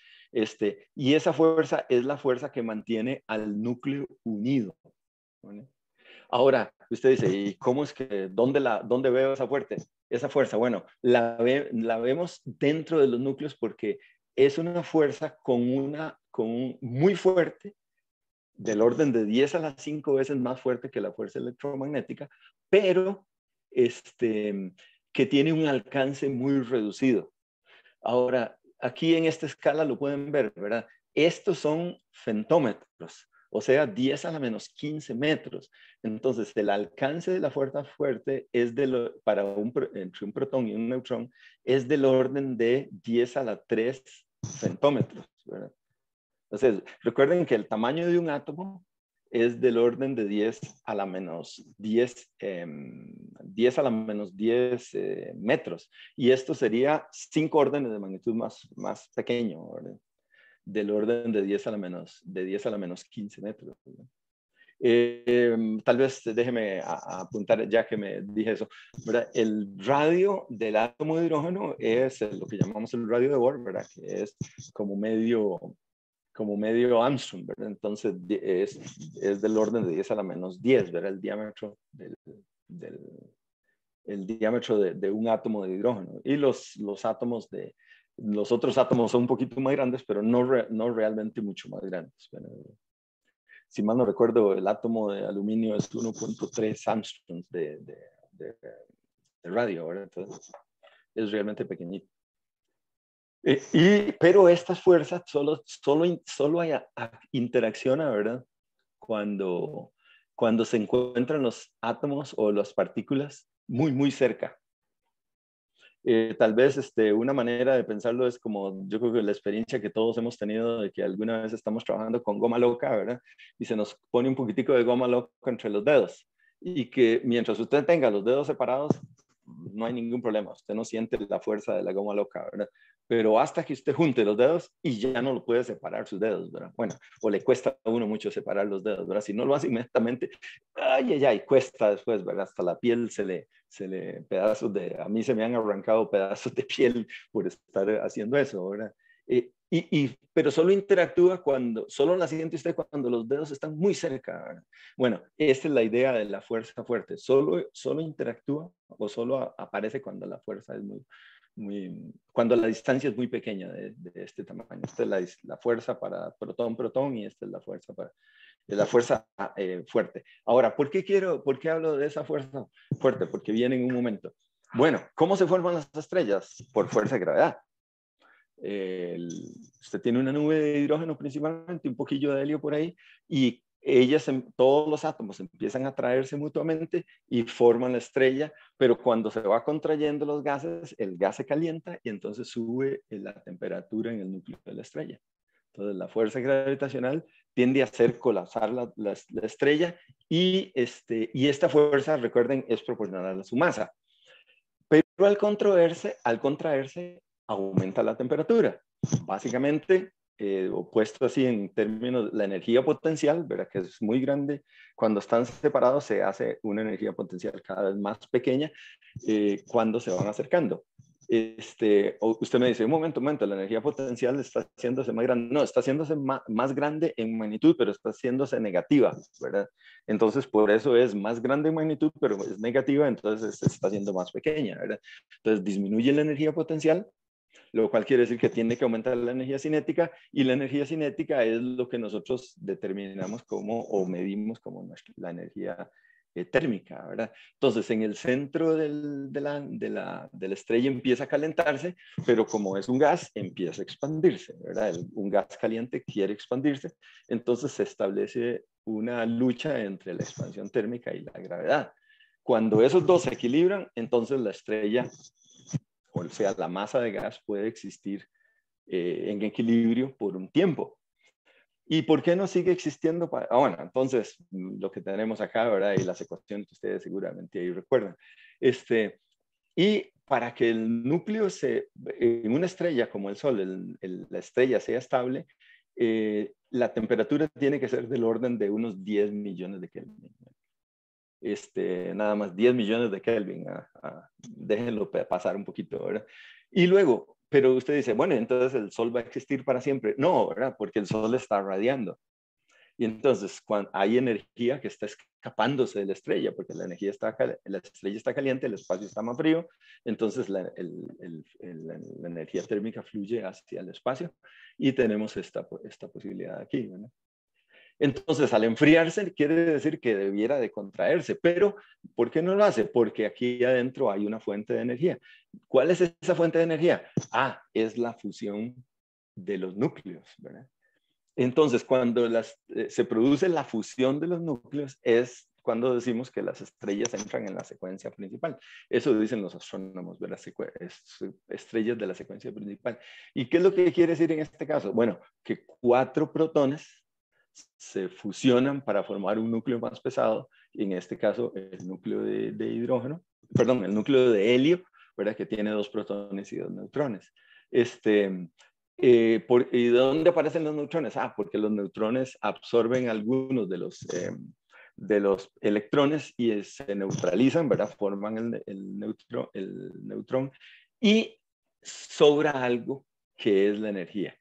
Y esa fuerza es la fuerza que mantiene al núcleo unido, ¿verdad? Ahora, usted dice, ¿y cómo es que, dónde veo esa fuerza? Esa fuerza, bueno, la vemos dentro de los núcleos porque es una fuerza muy fuerte, del orden de 10 a las 5 veces más fuerte que la fuerza electromagnética, pero que tiene un alcance muy reducido. Ahora, aquí en esta escala lo pueden ver, ¿verdad? Estos son femtómetros, o sea, 10 a la menos 15 metros. Entonces, el alcance de la fuerza fuerte es entre un protón y un neutrón es del orden de 10 a la 3 femtómetros, ¿verdad? Entonces, recuerden que el tamaño de un átomo es del orden de 10 a la menos 10, 10 a la menos 10 metros. Y esto sería 5 órdenes de magnitud más pequeño, ¿verdad?, del orden de 10 a la menos 15 metros, ¿verdad? Tal vez déjeme apuntar, ya que me dije eso, ¿verdad? El radio del átomo de hidrógeno es lo que llamamos el radio de Bohr, ¿verdad?, que es como medio Armstrong, ¿verdad? Entonces es del orden de 10 a la menos 10, ¿verdad? El diámetro de un átomo de hidrógeno. Y los otros átomos son un poquito más grandes, pero no realmente mucho más grandes, ¿verdad? Si mal no recuerdo, el átomo de aluminio es 1.3 Armstrongs de radio, ¿verdad? Entonces es realmente pequeñito. Pero estas fuerzas solo interaccionan, ¿verdad?, cuando se encuentran los átomos o las partículas muy, muy cerca. Tal vez una manera de pensarlo es como, yo creo que la experiencia que todos hemos tenido de que alguna vez estamos trabajando con goma loca, ¿verdad?, y se nos pone un poquitico de goma loca entre los dedos, y que mientras usted tenga los dedos separados, no hay ningún problema, usted no siente la fuerza de la goma loca, ¿verdad? Pero hasta que usted junte los dedos y ya no lo puede separar sus dedos, ¿verdad? Bueno, o le cuesta a uno mucho separar los dedos, ¿verdad? Si no lo hace inmediatamente, ay, cuesta después, ¿verdad? Hasta la piel se le pedazos de, a mí se me han arrancado pedazos de piel por estar haciendo eso, ¿verdad? Pero solo interactúa solo la siente usted cuando los dedos están muy cerca, ¿verdad? Bueno, esta es la idea de la fuerza fuerte. Solo interactúa o solo aparece cuando la fuerza es cuando la distancia es muy pequeña de este tamaño. Esta es la fuerza para protón-protón y esta es la fuerza fuerte. Ahora, ¿por qué hablo de esa fuerza fuerte? Porque viene en un momento. Bueno, ¿cómo se forman las estrellas? Por fuerza de gravedad. Usted tiene una nube de hidrógeno principalmente, un poquillo de helio por ahí, y todos los átomos empiezan a atraerse mutuamente y forman la estrella, pero cuando se va contrayendo los gases, el gas se calienta y entonces sube la temperatura en el núcleo de la estrella. Entonces la fuerza gravitacional tiende a hacer colapsar la estrella y esta fuerza, recuerden, es proporcional a su masa. Pero al contraerse aumenta la temperatura. Básicamente, puesto así en términos, la energía potencial, ¿verdad? Que es muy grande, cuando están separados se hace una energía potencial cada vez más pequeña cuando se van acercando. Usted me dice, un momento, la energía potencial está haciéndose más grande. No, está haciéndose más grande en magnitud, pero está haciéndose negativa, ¿verdad? Entonces, por eso es más grande en magnitud, pero es negativa, entonces se está haciendo más pequeña, ¿verdad? Entonces, disminuye la energía potencial, lo cual quiere decir que tiene que aumentar la energía cinética, y la energía cinética es lo que nosotros determinamos o medimos como la energía térmica, ¿verdad? Entonces, en el centro de la estrella empieza a calentarse, pero como es un gas, empieza a expandirse, ¿verdad? Un gas caliente quiere expandirse, entonces se establece una lucha entre la expansión térmica y la gravedad. Cuando esos dos se equilibran, entonces la estrella, o sea, la masa de gas puede existir en equilibrio por un tiempo. ¿Y por qué no sigue existiendo? Bueno, entonces, lo que tenemos acá, ¿verdad? Y las ecuaciones que ustedes seguramente ahí recuerdan. Y para que el núcleo en una estrella como el Sol, la estrella sea estable, la temperatura tiene que ser del orden de unos 10 millones de Kelvin. Nada más 10 millones de Kelvin. Déjenlo pasar un poquito, ¿verdad? Y luego, pero usted dice, bueno, entonces el Sol va a existir para siempre. No, ¿verdad? Porque el Sol está radiando. Y entonces, cuando hay energía que está escapándose de la estrella, porque la estrella está caliente, el espacio está más frío, entonces la energía térmica fluye hacia el espacio y tenemos esta posibilidad aquí, ¿verdad? Entonces, al enfriarse, quiere decir que debiera de contraerse, pero ¿por qué no lo hace? Porque aquí adentro hay una fuente de energía. ¿Cuál es esa fuente de energía? Es la fusión de los núcleos, ¿verdad? Entonces, cuando se produce la fusión de los núcleos, es cuando decimos que las estrellas entran en la secuencia principal. Eso dicen los astrónomos, ¿verdad? Estrellas de la secuencia principal. ¿Y qué es lo que quiere decir en este caso? Bueno, que 4 protones se fusionan para formar un núcleo más pesado, y en este caso el núcleo de hidrógeno, perdón, el núcleo de helio, ¿verdad? Que tiene 2 protones y 2 neutrones. ¿Y de dónde aparecen los neutrones? Porque los neutrones absorben algunos de los electrones y se neutralizan, ¿verdad? Forman el neutrón y sobra algo que es la energía.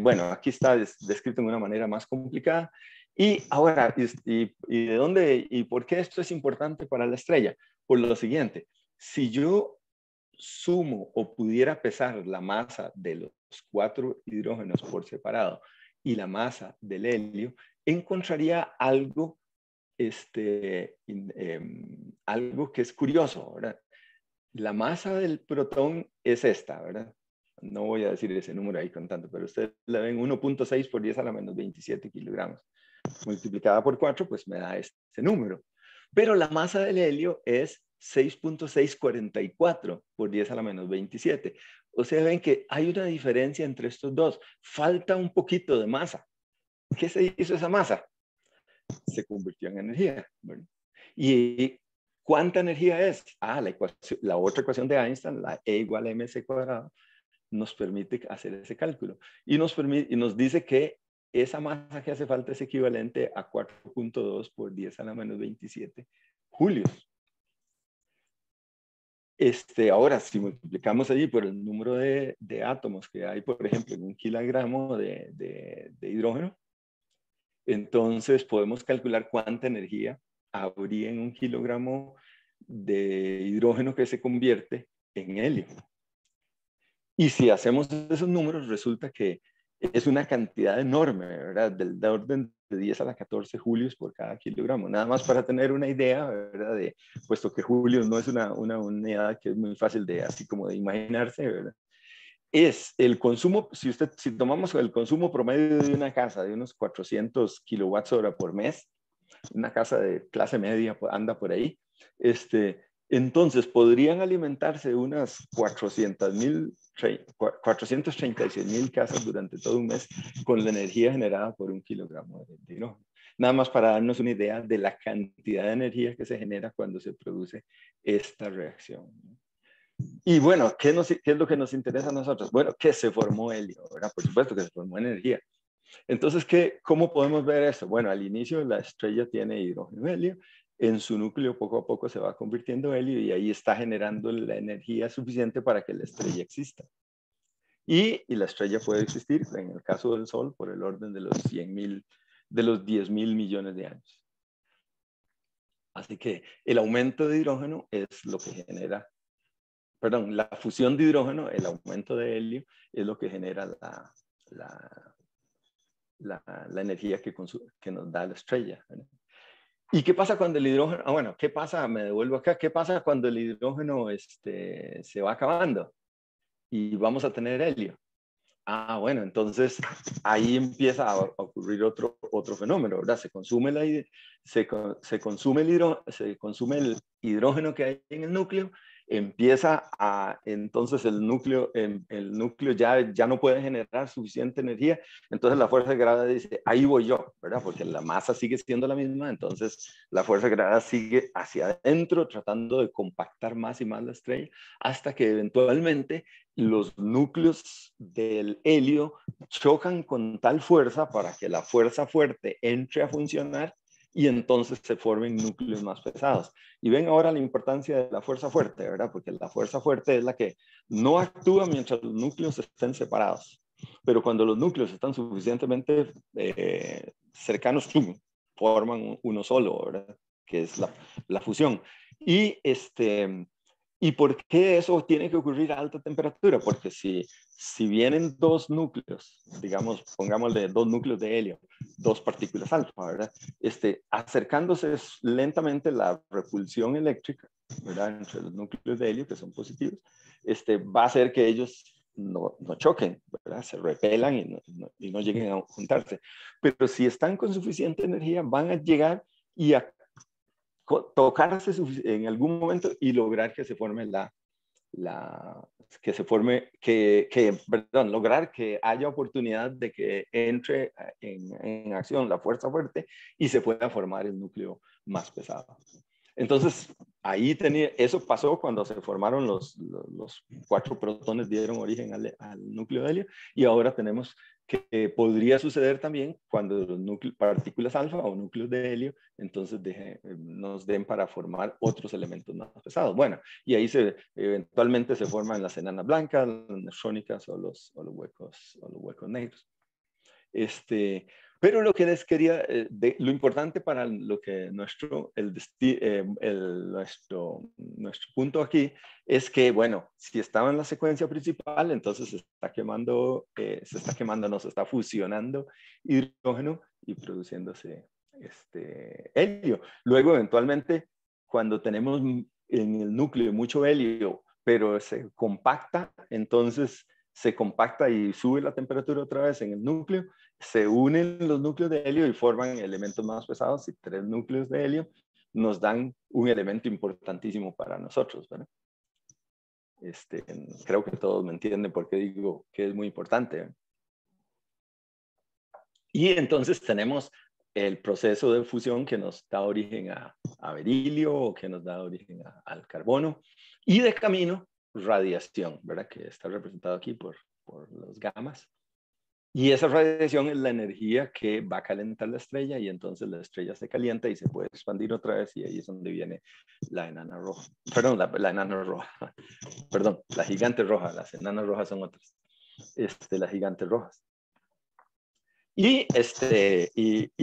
Bueno, aquí está descrito de una manera más complicada. Y ahora, ¿y de dónde y por qué esto es importante para la estrella? Por lo siguiente, si yo sumo o pudiera pesar la masa de los 4 hidrógenos por separado y la masa del helio, encontraría algo, algo que es curioso, ¿verdad? La masa del protón es esta, ¿verdad? No voy a decir ese número ahí con tanto, pero ustedes la ven 1.6 por 10 a la menos 27 kilogramos. Multiplicada por 4, pues me da este número. Pero la masa del helio es 6.644 por 10 a la menos 27. O sea, ven que hay una diferencia entre estos dos. Falta un poquito de masa. ¿Qué se hizo esa masa? Se convirtió en energía, ¿verdad? Y ¿Cuánta energía es? La otra ecuación de Einstein, la E igual a mc cuadrado, nos permite hacer ese cálculo. Y nos dice que esa masa que hace falta es equivalente a 4.2 por 10 a la menos 27 julios. Ahora, si multiplicamos allí por el número de átomos que hay, por ejemplo, en un kilogramo de hidrógeno, entonces podemos calcular cuánta energía habría en un kilogramo de hidrógeno que se convierte en helio. Y si hacemos esos números, resulta que es una cantidad enorme, ¿verdad? Del orden de 10 a la 14 julios por cada kilogramo. Nada más para tener una idea, ¿verdad? Puesto que julios no es una unidad que es muy fácil de, así como de imaginarse, ¿verdad? Es el consumo, si tomamos el consumo promedio de una casa de unos 400 kilowatts hora por mes, una casa de clase media anda por ahí, entonces podrían alimentarse unas 436,000 casas durante todo un mes con la energía generada por un kilogramo de hidrógeno. Nada más para darnos una idea de la cantidad de energía que se genera cuando se produce esta reacción. Y bueno, ¿qué es lo que nos interesa a nosotros? Bueno, que se formó helio, ¿verdad? Por supuesto que se formó energía. Entonces, ¿cómo podemos ver esto? Bueno, al inicio la estrella tiene hidrógeno y helio. En su núcleo poco a poco se va convirtiendo en helio y ahí está generando la energía suficiente para que la estrella exista. Y la estrella puede existir, en el caso del Sol, por el orden de los 10 mil millones de años. Así que el aumento de hidrógeno es lo que genera, perdón, la fusión de hidrógeno, el aumento de helio, es lo que genera la energía que nos da la estrella, ¿verdad? ¿Y qué pasa cuando el hidrógeno, bueno, qué pasa, me devuelvo acá, qué pasa cuando el hidrógeno se va acabando y vamos a tener helio? Bueno, entonces ahí empieza a ocurrir otro fenómeno, ¿verdad? Se consume el hidrógeno que hay en el núcleo, entonces el núcleo ya no puede generar suficiente energía, entonces la fuerza de gravedad dice, ahí voy yo, ¿verdad? Porque la masa sigue siendo la misma, entonces la fuerza de gravedad sigue hacia adentro tratando de compactar más y más la estrella hasta que eventualmente los núcleos del helio chocan con tal fuerza para que la fuerza fuerte entre a funcionar y entonces se formen núcleos más pesados. Y ven ahora la importancia de la fuerza fuerte, ¿verdad? Porque la fuerza fuerte es la que no actúa mientras los núcleos estén separados. Pero cuando los núcleos están suficientemente cercanos, forman uno solo, ¿verdad? Que es la fusión. ¿Y por qué eso tiene que ocurrir a alta temperatura? Porque si vienen dos núcleos, digamos, pongámosle dos núcleos de helio, dos partículas alfa, ¿verdad? Acercándose lentamente la repulsión eléctrica, ¿verdad? Entre los núcleos de helio, que son positivos, va a hacer que ellos no choquen, ¿verdad? Se repelan y no lleguen a juntarse. Pero si están con suficiente energía, van a llegar y a tocarse en algún momento y lograr que se forme lograr que haya oportunidad de que entre en acción la fuerza fuerte y se pueda formar el núcleo más pesado. Entonces, eso pasó cuando se formaron los 4 protones, dieron origen al núcleo de helio, y ahora tenemos que podría suceder también cuando los partículas alfa o núcleos de helio entonces nos den para formar otros elementos más pesados. Bueno, y ahí eventualmente se forman las enanas blancas, las neutrónicas o los huecos negros. Pero lo que les quería, lo importante para lo que nuestro punto aquí es que, bueno, si estaba en la secuencia principal, entonces se está fusionando hidrógeno y produciéndose helio. Luego, eventualmente, cuando tenemos en el núcleo mucho helio, pero se compacta, entonces se compacta y sube la temperatura otra vez en el núcleo, se unen los núcleos de helio y forman elementos más pesados, y 3 núcleos de helio nos dan un elemento importantísimo para nosotros, ¿verdad? Creo que todos me entienden por qué digo que es muy importante, ¿verdad? Y entonces tenemos el proceso de fusión que nos da origen a berilio o que nos da origen al carbono. Y de camino, radiación, ¿verdad? Que está representado aquí por los gamas. Y esa radiación es la energía que va a calentar la estrella y entonces la estrella se calienta y se puede expandir otra vez y ahí es donde viene la enana roja. Perdón, la enana roja. Perdón, la gigante roja. Las enanas rojas son otras. Las gigantes rojas. Y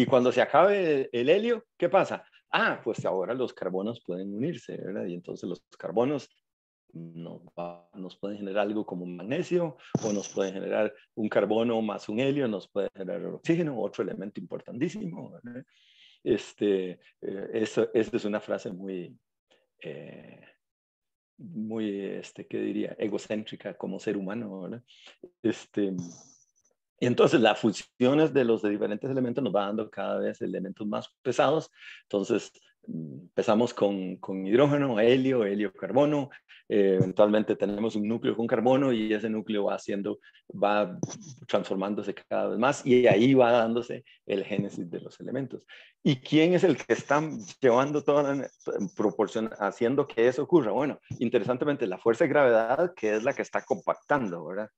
cuando se acabe el helio, ¿qué pasa? Ah, pues ahora los carbonos pueden unirse, ¿verdad? Y entonces los carbonos nos pueden generar algo como magnesio, o nos pueden generar un carbono más un helio, nos puede generar oxígeno, otro elemento importantísimo, ¿verdad? Esa es una frase muy, ¿qué diría? Egocéntrica como ser humano, ¿verdad? Y entonces las fusiones de los diferentes elementos nos va dando cada vez elementos más pesados. Entonces empezamos con hidrógeno, helio, carbono. Eventualmente tenemos un núcleo con carbono y ese núcleo va transformándose cada vez más y ahí va dándose el génesis de los elementos. ¿Y quién es el que está llevando toda la proporción, haciendo que eso ocurra? Bueno, interesantemente la fuerza de gravedad, que es la que está compactando, ¿verdad?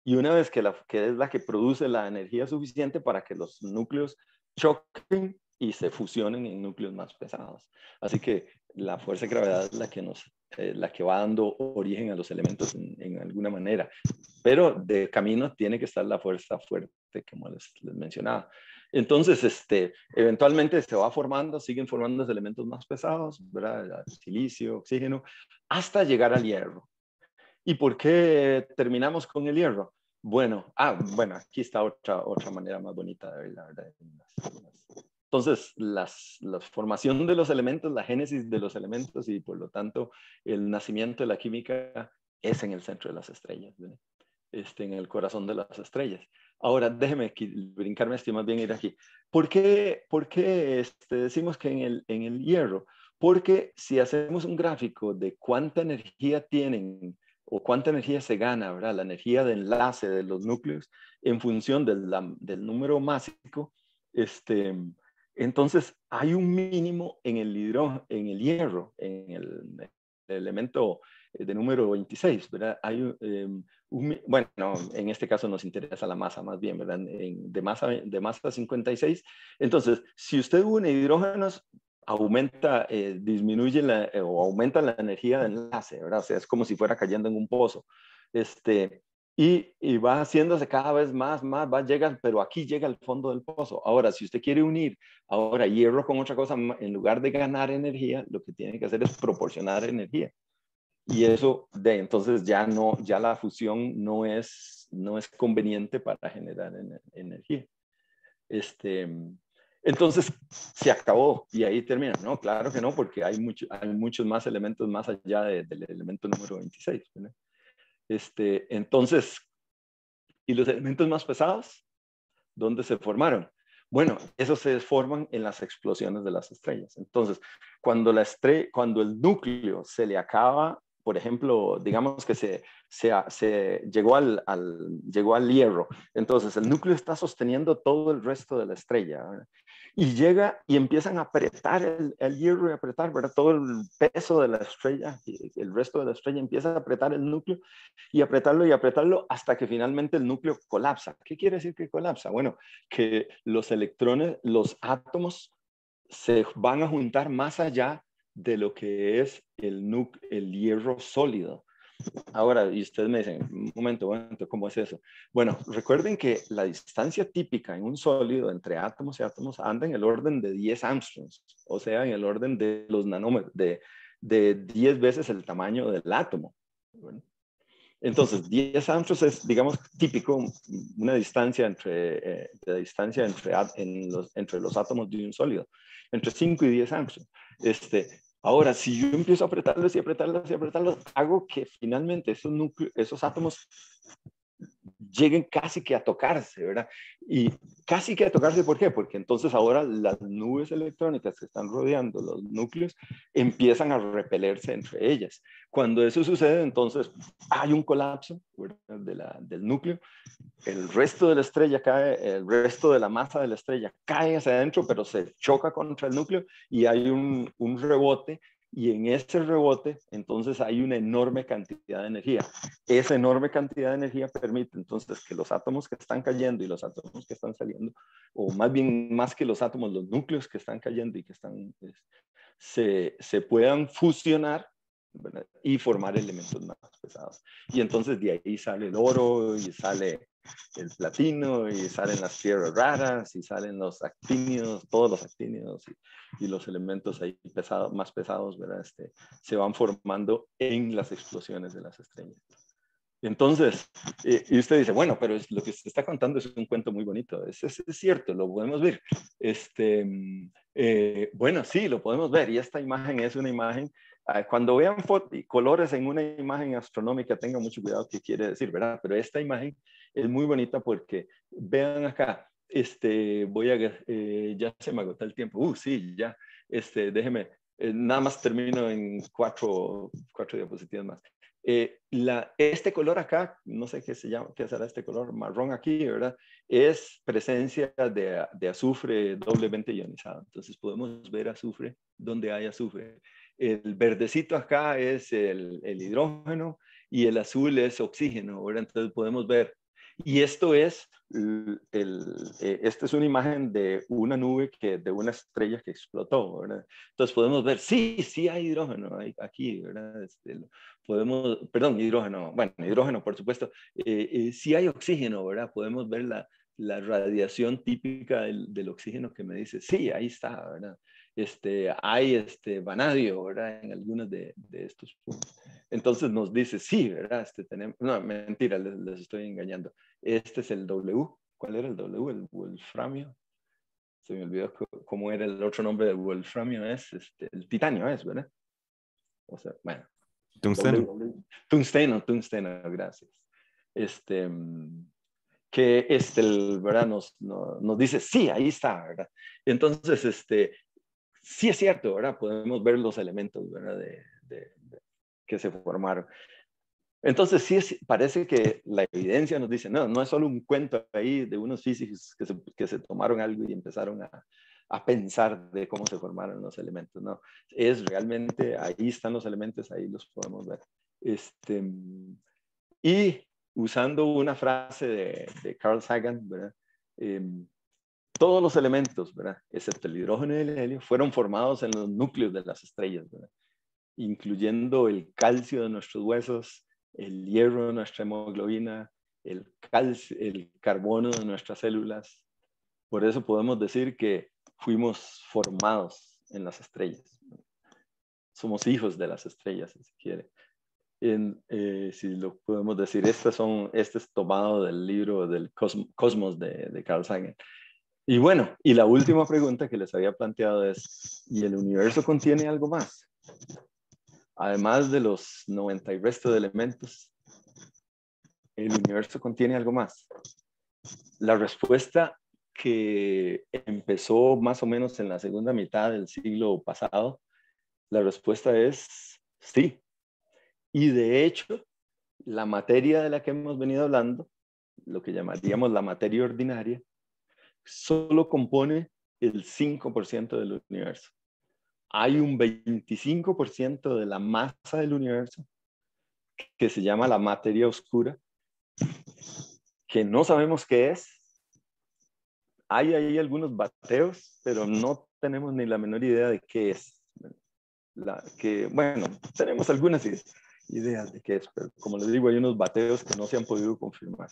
Y una vez que es la que produce la energía suficiente para que los núcleos choquen y se fusionen en núcleos más pesados. Así que la fuerza de gravedad es la que va dando origen a los elementos en alguna manera. Pero de camino tiene que estar la fuerza fuerte, como les mencionaba. Entonces, eventualmente se va formando, siguen formando los elementos más pesados, ¿verdad? Silicio, oxígeno, hasta llegar al hierro. ¿Y por qué terminamos con el hierro? Bueno, aquí está otra manera más bonita de ver la verdad. Entonces, la formación de los elementos, la génesis de los elementos y por lo tanto el nacimiento de la química es en el centro de las estrellas, ¿verdad? En el corazón de las estrellas. Ahora, déjeme brincarme más bien ir aquí. ¿Por qué decimos que en el hierro? Porque si hacemos un gráfico de cuánta energía tienen o cuánta energía se gana, ¿verdad? La energía de enlace de los núcleos en función del número másico, entonces hay un mínimo en el hierro, en el elemento de número 26, ¿verdad? Hay bueno, en este caso nos interesa la masa más bien, ¿verdad? De masa 56. Entonces, si usted une hidrógenos, disminuye o aumenta la energía de enlace, ¿verdad? O sea, es como si fuera cayendo en un pozo. Y va haciéndose cada vez más, pero aquí llega al fondo del pozo. Ahora, si usted quiere unir ahora hierro con otra cosa, en lugar de ganar energía, lo que tiene que hacer es proporcionar energía. Y eso, entonces ya la fusión no es conveniente para generar energía. Entonces se acabó y ahí termina. No, claro que no, porque hay muchos más elementos más allá del elemento número 26. ¿verdad? Entonces, ¿y los elementos más pesados? ¿Dónde se formaron? Bueno, esos se forman en las explosiones de las estrellas. Entonces, cuando el núcleo se le acaba, por ejemplo, digamos que se llegó al hierro, entonces el núcleo está sosteniendo todo el resto de la estrella, ¿verdad? Y llega y empiezan a apretar el hierro y apretar, ¿verdad? Todo el peso de la estrella, y el resto de la estrella empieza a apretar el núcleo y apretarlo hasta que finalmente el núcleo colapsa. ¿Qué quiere decir que colapsa? Bueno, que los electrones, los átomos se van a juntar más allá de lo que es el hierro sólido. Ahora, y ustedes me dicen, un momento, ¿cómo es eso? Bueno, recuerden que la distancia típica en un sólido entre átomos y átomos anda en el orden de 10 angstroms, o sea, en el orden de los nanómetros, de 10 veces el tamaño del átomo. Bueno, entonces, 10 angstroms es, digamos, típico, una distancia entre los átomos de un sólido, entre 5 y 10 angstroms. Ahora, si yo empiezo a apretarlos, hago que finalmente esos átomos lleguen casi que a tocarse, ¿verdad? Y casi que a tocarse, ¿por qué? Porque entonces ahora las nubes electrónicas que están rodeando los núcleos empiezan a repelerse entre ellas. Cuando eso sucede, entonces hay un colapso, ¿verdad? Del núcleo, el resto de la estrella cae, el resto de la masa de la estrella cae hacia adentro, pero se choca contra el núcleo y hay un rebote, y en ese rebote entonces hay una enorme cantidad de energía. Esa enorme cantidad de energía permite entonces que los átomos que están cayendo y los átomos que están saliendo, o más bien más que los átomos, los núcleos que están cayendo y que están, se puedan fusionar, ¿verdad? Y formar elementos más pesados. Y entonces de ahí sale el oro y sale el platino y salen las tierras raras y salen los actínidos, todos los actínidos y los elementos ahí pesados, más pesados, ¿verdad? Se van formando en las explosiones de las estrellas. Entonces, y usted dice, bueno, pero lo que se está contando es un cuento muy bonito. Es cierto, lo podemos ver. Bueno, sí, lo podemos ver. Y esta imagen es una imagen. Cuando vean colores en una imagen astronómica, tengan mucho cuidado qué quiere decir, ¿verdad? Pero esta imagen es muy bonita porque vean acá. Ya se me agotó el tiempo. Sí, ya. Déjeme, nada más termino en cuatro diapositivas más. Este color acá, no sé qué se llama, qué será este color marrón aquí, ¿verdad? Es presencia de azufre doblemente ionizado. Entonces podemos ver azufre donde hay azufre. El verdecito acá es el hidrógeno y el azul es oxígeno, ¿verdad? Entonces podemos ver. Y esto es, esta es una imagen de una nube, de una estrella que explotó, ¿verdad? Entonces podemos ver, sí hay hidrógeno aquí, ¿verdad? Perdón, hidrógeno, bueno, hidrógeno por supuesto, sí hay oxígeno, ¿verdad? Podemos ver la radiación típica del oxígeno que me dice, sí, ahí está, ¿verdad? Hay vanadio, ¿verdad? En algunos de estos puntos. Entonces nos dice, sí, ¿verdad? No, mentira, les estoy engañando. Este es el W. ¿Cuál era el W? El wolframio. Se me olvidó cómo era el otro nombre del wolframio. El titanio es, ¿verdad? O sea, bueno. Tungsteno. Tungsteno, gracias. ¿Verdad? Nos dice, sí, ahí está, ¿verdad? Entonces, sí es cierto, ¿verdad? Podemos ver los elementos, ¿verdad? Que se formaron. Entonces, sí, parece que la evidencia nos dice, no es solo un cuento ahí de unos físicos que se tomaron algo y empezaron a pensar de cómo se formaron los elementos, no. Es realmente, ahí están los elementos, ahí los podemos ver. Y usando una frase de Carl Sagan, ¿verdad? Todos los elementos, ¿verdad? Excepto el hidrógeno y el helio, fueron formados en los núcleos de las estrellas, ¿verdad? Incluyendo el calcio de nuestros huesos, el hierro de nuestra hemoglobina, el carbono de nuestras células. Por eso podemos decir que fuimos formados en las estrellas. Somos hijos de las estrellas, si se quiere. Si lo podemos decir, este es tomado del libro del Cosmos de Carl Sagan. Y bueno, y la última pregunta que les había planteado es, ¿y el universo contiene algo más? Además de los 90 y resto de elementos, ¿el universo contiene algo más? La respuesta, que empezó más o menos en la segunda mitad del siglo pasado, la respuesta es sí. Y de hecho, la materia de la que hemos venido hablando, lo que llamaríamos la materia ordinaria, solo compone el 5% del universo. Hay un 25% de la masa del universo que se llama la materia oscura, que no sabemos qué es. Hay ahí algunos bateos, pero no tenemos ni la menor idea de qué es. Bueno, tenemos algunas ideas de qué es, pero como les digo, hay unos bateos que no se han podido confirmar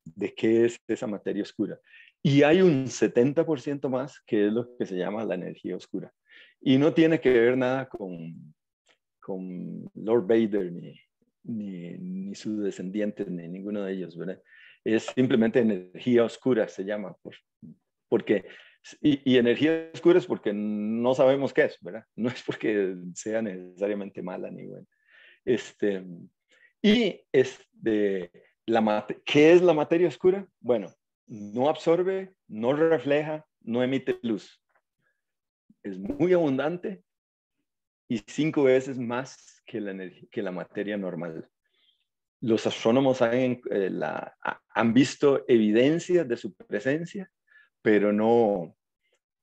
de qué es esa materia oscura. Y hay un 70% más que es lo que se llama la energía oscura. Y no tiene que ver nada con Lord Vader ni sus descendientes, ni ninguno de ellos, ¿verdad? Es simplemente energía oscura, se llama, porque, y energía oscura es porque no sabemos qué es, ¿verdad? No es porque sea necesariamente mala ni buena. ¿Qué es la materia oscura? Bueno, no absorbe, no refleja, no emite luz. Es muy abundante y 5 veces más que que la materia normal. Los astrónomos han visto evidencias de su presencia, pero no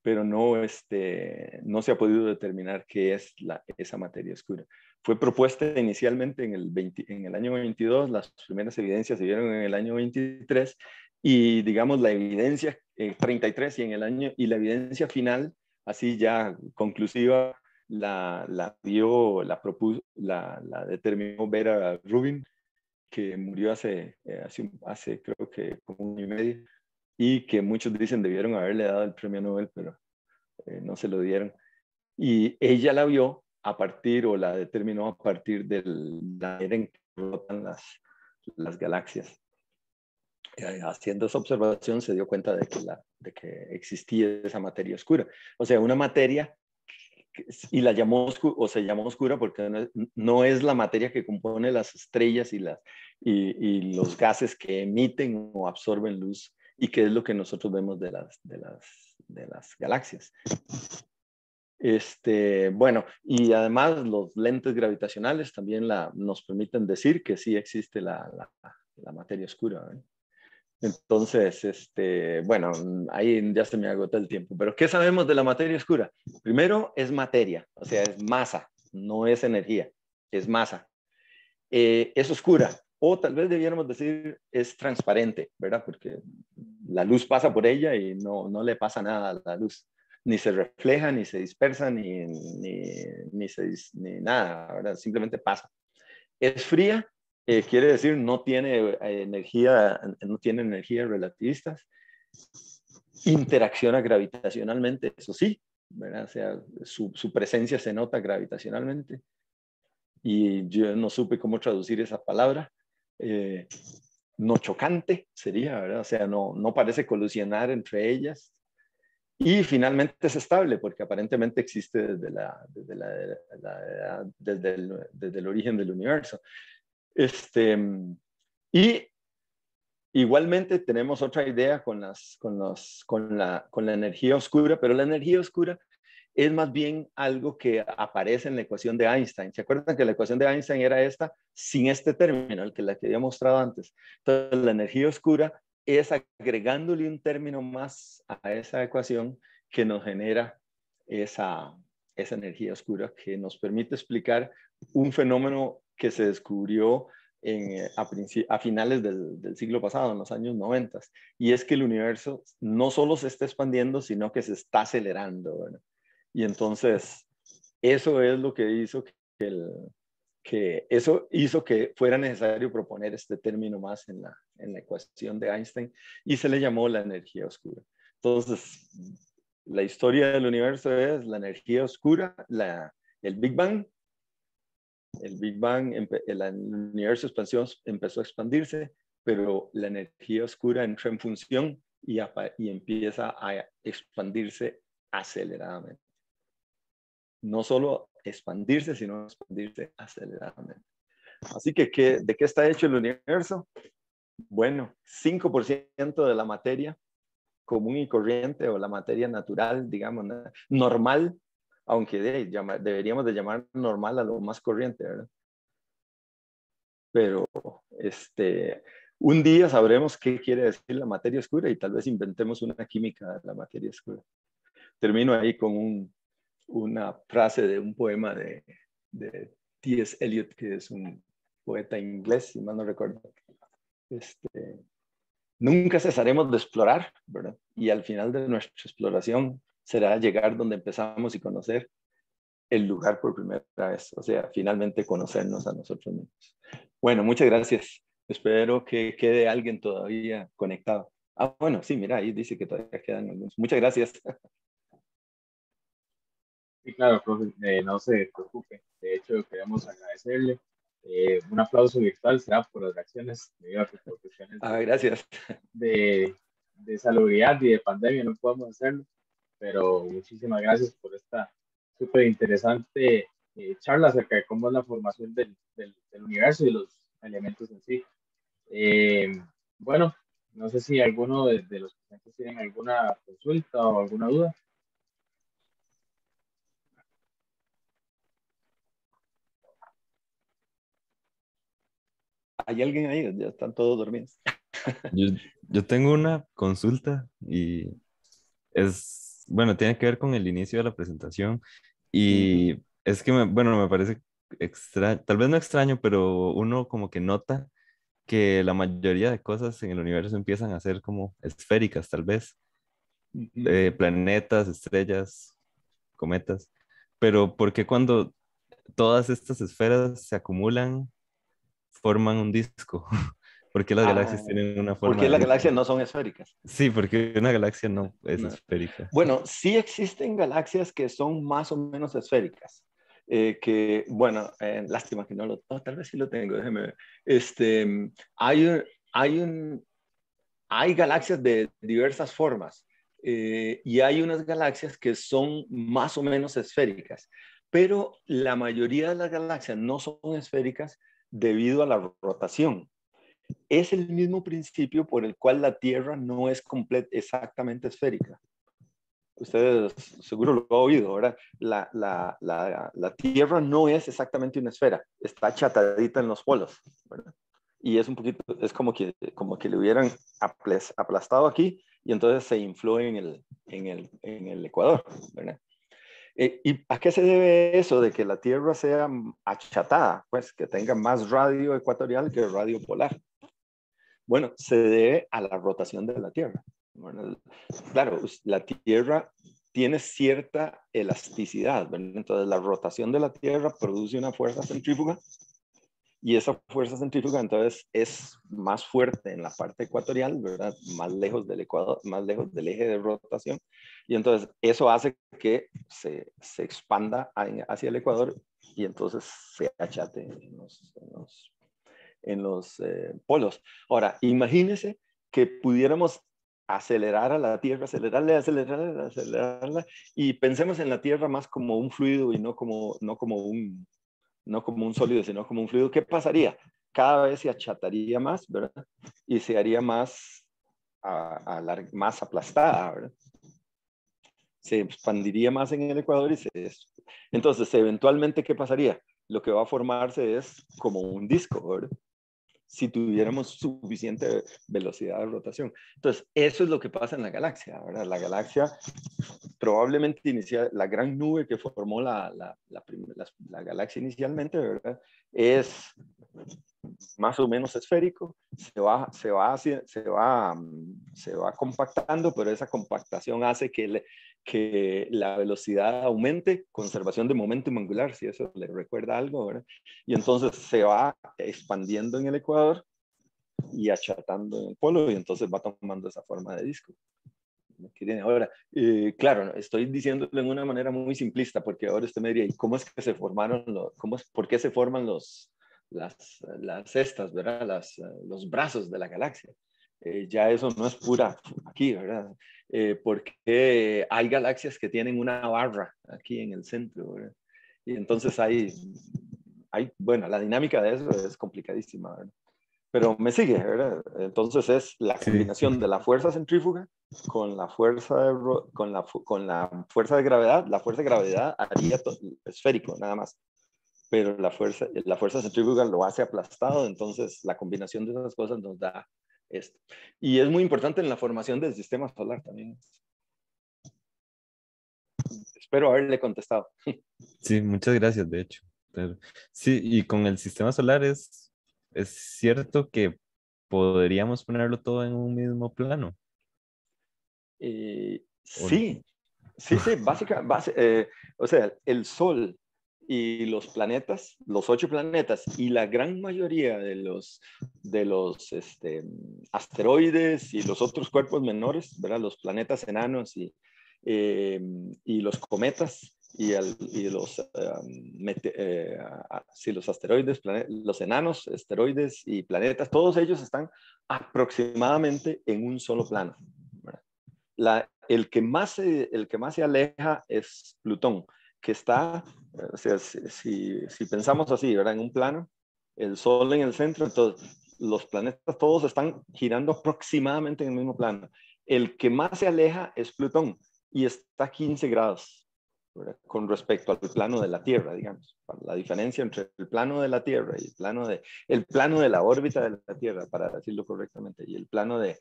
no se ha podido determinar qué es esa materia oscura. Fue propuesta inicialmente en el año 22, las primeras evidencias se vieron en el año 23, y digamos la evidencia 33 y la evidencia final, así ya conclusiva, la determinó Vera Rubin, que murió hace creo que como un año y medio, y que muchos dicen debieron haberle dado el premio Nobel, pero no se lo dieron. Y ella la vio o la determinó a partir de la era en que rotan las galaxias. Haciendo esa observación se dio cuenta de que existía esa materia oscura. O sea, una materia, y la llamó se llamó oscura porque no es la materia que compone las estrellas y los gases que emiten o absorben luz, y que es lo que nosotros vemos de las galaxias. Bueno, y además los lentes gravitacionales también nos permiten decir que sí existe la materia oscura, ¿eh? Entonces, bueno, ahí ya se me agotó el tiempo. Pero ¿qué sabemos de la materia oscura? Primero, es materia, o sea, es masa, no es energía, es masa. Es oscura, o tal vez debiéramos decir es transparente, ¿verdad? Porque la luz pasa por ella y no le pasa nada a la luz. Ni se refleja, ni se dispersa, ni nada, ¿verdad? Simplemente pasa. Es fría, quiere decir no tiene no tiene energías relativistas. Interacciona gravitacionalmente, eso sí, ¿verdad? O sea, su presencia se nota gravitacionalmente. Y yo no supe cómo traducir esa palabra. No chocante sería, ¿verdad? O sea, no parece colisionar entre ellas. Y finalmente es estable, porque aparentemente existe desde el origen del universo. Y igualmente tenemos otra idea con la energía oscura, pero la energía oscura es más bien algo que aparece en la ecuación de Einstein. ¿Se acuerdan que la ecuación de Einstein era esta sin este término, la que había mostrado antes? Entonces, la energía oscura es agregándole un término más a esa ecuación que nos genera esa energía oscura, que nos permite explicar un fenómeno que se descubrió a finales del siglo pasado, en los años 90, y es que el universo no solo se está expandiendo, sino que se está acelerando, ¿verdad? Y entonces, eso es lo que hizo eso hizo que fuera necesario proponer este término más en la ecuación de Einstein, y se le llamó la energía oscura. Entonces, la historia del universo es la energía oscura, el Big Bang. El Big Bang, el universo empezó a expandirse, pero la energía oscura entró en función y empieza a expandirse aceleradamente. No solo expandirse, sino expandirse aceleradamente. Así que, ¿de qué está hecho el universo? Bueno, 5% de la materia común y corriente, o la materia natural, digamos, normal, aunque deberíamos de llamar normal a lo más corriente, ¿verdad? Pero un día sabremos qué quiere decir la materia oscura y tal vez inventemos una química de la materia oscura. Termino ahí con una frase de un poema de T.S. Eliot, que es un poeta inglés, si mal no recuerdo. Nunca cesaremos de explorar, ¿verdad? Y al final de nuestra exploración será llegar donde empezamos y conocer el lugar por primera vez. O sea, finalmente conocernos a nosotros mismos. Bueno, muchas gracias. Espero que quede alguien todavía conectado. Ah, bueno, sí, mira, ahí dice que todavía quedan algunos. Muchas gracias. Sí, claro, profe, no se preocupe. De hecho, queremos agradecerle. Un aplauso virtual será por las reacciones, debido a que por cuestiones Ah, gracias. de, de salubridad y de pandemia no podemos hacerlo, pero muchísimas gracias por esta súper interesante charla acerca de cómo es la formación del universo y los elementos en sí. Bueno, no sé si alguno de los presentes tienen alguna consulta o alguna duda. ¿Hay alguien ahí? Ya están todos dormidos. Yo, yo tengo una consulta y es, bueno, tiene que ver con el inicio de la presentación Ujú, y es que, bueno, me parece extraño, tal vez no extraño, pero uno como que nota que la mayoría de cosas en el universo empiezan a ser como esféricas, tal vez, ujú. planetas, estrellas, cometas, pero ¿por qué cuando todas estas esferas se acumulan forman un disco? ¿Por qué las Ah, galaxias tienen una ¿por forma qué de las disco? galaxias no son esféricas? Sí, porque una galaxia no es No. esférica. Bueno, sí existen galaxias que son más o menos esféricas. Que, bueno, lástima que no lo, oh, tal vez sí lo tengo, déjeme ver. Hay, hay, un, hay galaxias de diversas formas y hay unas galaxias que son más o menos esféricas, pero la mayoría de las galaxias no son esféricas debido a la rotación. Es el mismo principio por el cual la Tierra no es exactamente esférica. Ustedes seguro lo han oído, ¿verdad? La Tierra no es exactamente una esfera, está achatadita en los polos, ¿verdad? Y es un poquito, es como que le hubieran aplastado aquí y entonces se infló en el Ecuador, ¿verdad? ¿Y a qué se debe eso de que la Tierra sea achatada? Pues que tenga más radio ecuatorial que radio polar. Bueno, se debe a la rotación de la Tierra. Bueno, claro, la Tierra tiene cierta elasticidad, ¿verdad? Entonces la rotación de la Tierra produce una fuerza centrífuga y esa fuerza centrífuga entonces es más fuerte en la parte ecuatorial, ¿verdad? Más lejos del Ecuador, más lejos del eje de rotación. Y entonces eso hace que se expanda hacia el Ecuador y entonces se achate en los polos. Ahora, imagínense que pudiéramos acelerar a la Tierra, acelerarla, y pensemos en la Tierra más como un fluido y no como un sólido, sino como un fluido. ¿Qué pasaría? Cada vez se achataría más, ¿verdad? Y se haría más aplastada, ¿verdad? Se expandiría más en el Ecuador entonces, eventualmente, ¿qué pasaría? Lo que va a formarse es como un disco, ¿verdad? Si tuviéramos suficiente velocidad de rotación. Entonces, eso es lo que pasa en la galaxia, ¿verdad? La galaxia probablemente inicia, la gran nube que formó la galaxia inicialmente, ¿verdad? Es más o menos esférico, se va compactando, pero esa compactación hace que la velocidad aumente, conservación de momentum angular, si eso le recuerda algo, ¿verdad? Y entonces se va expandiendo en el ecuador y achatando en el polo y entonces va tomando esa forma de disco que tiene ahora. Claro, estoy diciéndolo en una manera muy simplista porque ahora usted me diría, ¿y cómo es que se formaron, por qué se forman las estas, ¿verdad? Los brazos de la galaxia? Ya eso no es pura aquí, ¿verdad? Porque hay galaxias que tienen una barra aquí en el centro, ¿verdad? Y entonces bueno, la dinámica de eso es complicadísima, ¿verdad? Pero me sigue, ¿verdad? Entonces es la Sí, combinación de la fuerza centrífuga con la fuerza con la fuerza de gravedad. La fuerza de gravedad haría esférico, nada más. Pero la fuerza centrífuga lo hace aplastado, entonces la combinación de esas cosas nos da esto. Y es muy importante en la formación del sistema solar también. Espero haberle contestado. sí, muchas gracias, de hecho. Sí, y con el sistema solar es cierto que podríamos ponerlo todo en un mismo plano, ¿o no? Sí, sí, o sea, el Sol y los planetas, los 8 planetas y la gran mayoría de los asteroides y los otros cuerpos menores, ¿verdad? Los planetas enanos eh, y los cometas y los asteroides, los enanos, asteroides y planetas, todos ellos están aproximadamente en un solo plano, ¿verdad? El que más se aleja es Plutón, que está, o sea, si pensamos así, ¿verdad? En un plano, el Sol en el centro, entonces los planetas todos están girando aproximadamente en el mismo plano. El que más se aleja es Plutón y está a 15 grados, ¿verdad? Con respecto al plano de la Tierra, digamos. La diferencia entre el plano de la Tierra y el plano de la órbita de la Tierra, para decirlo correctamente, y el plano de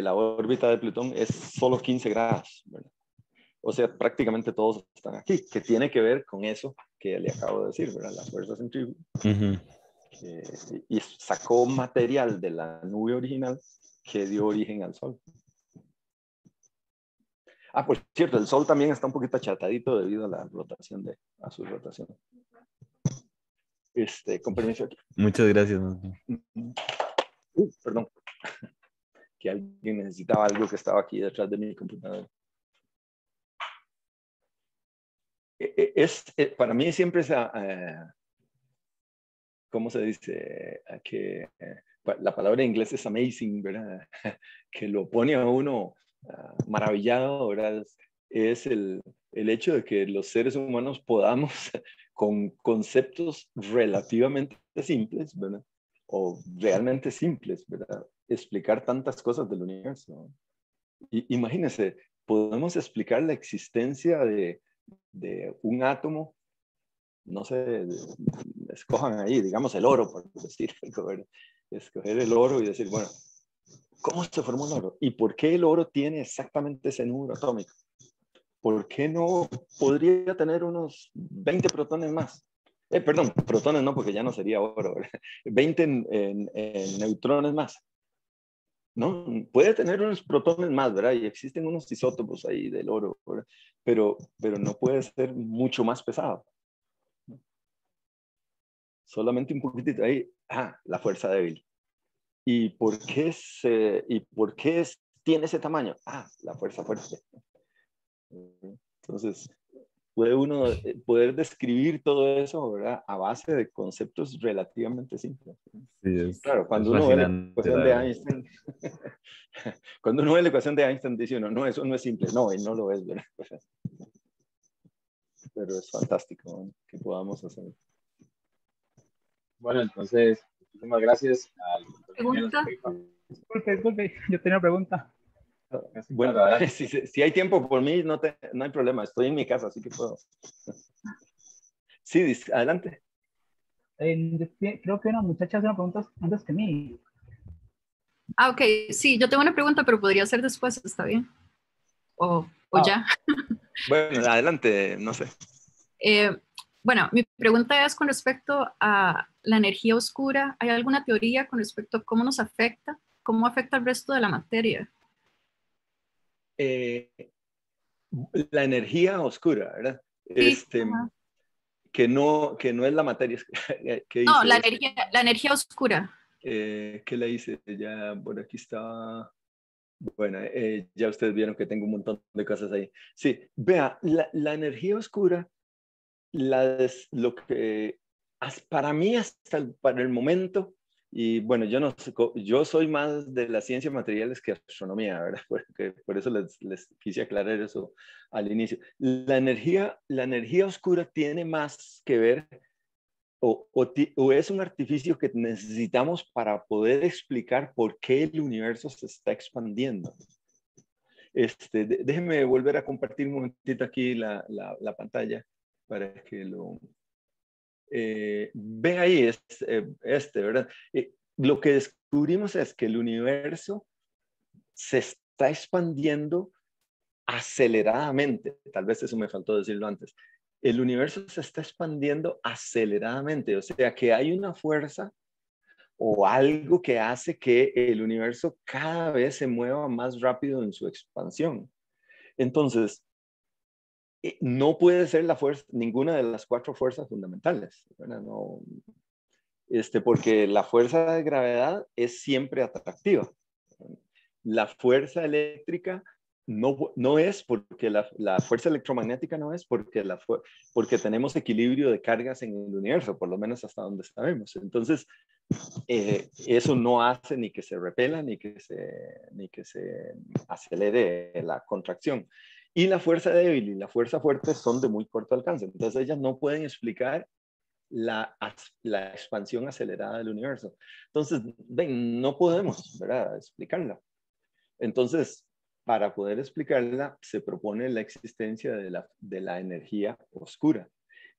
la órbita de Plutón es solo 15 grados, ¿verdad? O sea, prácticamente todos están aquí, que tiene que ver con eso que le acabo de decir, ¿verdad? La fuerza centrífuga. Y sacó material de la nube original que dio origen al Sol. Ah, por cierto, el Sol también está un poquito achatadito debido a la rotación a su rotación. Con permiso aquí. Muchas gracias. Perdón. Que alguien necesitaba algo que estaba aquí detrás de mi computadora. Para mí siempre es, ¿cómo se dice? La palabra en inglés es amazing, ¿verdad? Que lo pone a uno maravillado, ¿verdad? Es el hecho de que los seres humanos podamos, con conceptos relativamente simples, ¿verdad? O realmente simples, ¿verdad? Explicar tantas cosas del universo. Imagínense, podemos explicar la existencia de un átomo, no sé, escojan ahí, digamos el oro, por decir, escoger el oro y decir, bueno, ¿cómo se formó el oro? ¿Y por qué el oro tiene exactamente ese número atómico? ¿Por qué no podría tener unos 20 protones más? Perdón, protones no, porque ya no sería oro, ¿verdad? 20 en neutrones más. ¿No? Puede tener unos protones más, ¿verdad? Y existen unos isótopos ahí del oro, ¿verdad? Pero no puede ser mucho más pesado. Solamente un poquitito ahí. La fuerza débil. ¿Y por qué tiene ese tamaño? La fuerza fuerte. Entonces, puede uno poder describir todo eso, ¿verdad? A base de conceptos relativamente simples. Sí, Claro, cuando es uno ve la fascinante, ecuación la de verdad. Einstein, cuando uno ve la ecuación de Einstein, dice uno, no, eso no es simple. No, él no lo es, ¿verdad? Pero es fantástico, ¿no? Que podamos hacer. Bueno, entonces, muchísimas gracias al doctor Daniel Pregunta. Rifa. Disculpe, yo tenía una pregunta. Bueno, Claro, adelante. si hay tiempo por mí, no hay problema. Estoy en mi casa, así que puedo. Sí, adelante. Creo que una muchacha hace una pregunta antes que mí. Ok, sí, yo tengo una pregunta, pero podría ser después, ¿está bien? O ya. Bueno, adelante, no sé. Bueno, mi pregunta es con respecto a la energía oscura. ¿Hay alguna teoría con respecto a cómo nos afecta? ¿Cómo afecta al resto de la materia? La energía oscura, ¿verdad? Sí, que no es la materia. ¿Qué no, dice? la energía oscura. ¿Qué le hice? Ya por aquí estaba. Bueno, ya ustedes vieron que tengo un montón de cosas ahí. Sí, vea, la energía oscura, lo que para mí para el momento, y bueno, yo no sé, yo soy más de la ciencia materiales que astronomía, ¿verdad? Porque, por eso les quise aclarar eso al inicio. La energía oscura tiene más que ver o es un artificio que necesitamos para poder explicar por qué el universo se está expandiendo. Déjenme volver a compartir un momentito aquí la pantalla para que lo... ven ahí, ¿verdad? Lo que descubrimos es que el universo se está expandiendo aceleradamente. Tal vez eso me faltó decirlo antes. El universo se está expandiendo aceleradamente, o sea que hay una fuerza o algo que hace que el universo cada vez se mueva más rápido en su expansión. Entonces, no puede ser ninguna de las 4 fuerzas fundamentales, ¿verdad? No, porque la fuerza de gravedad es siempre atractiva. La fuerza eléctrica no es porque la fuerza electromagnética no es porque tenemos equilibrio de cargas en el universo, por lo menos hasta donde sabemos. Entonces, eso no hace ni que se repela ni que se acelere la contracción. Y la fuerza débil y la fuerza fuerte son de muy corto alcance. Entonces, ellas no pueden explicar la expansión acelerada del universo. Entonces, ven, no podemos, ¿verdad?, explicarla. Entonces, para poder explicarla, se propone la existencia de la energía oscura.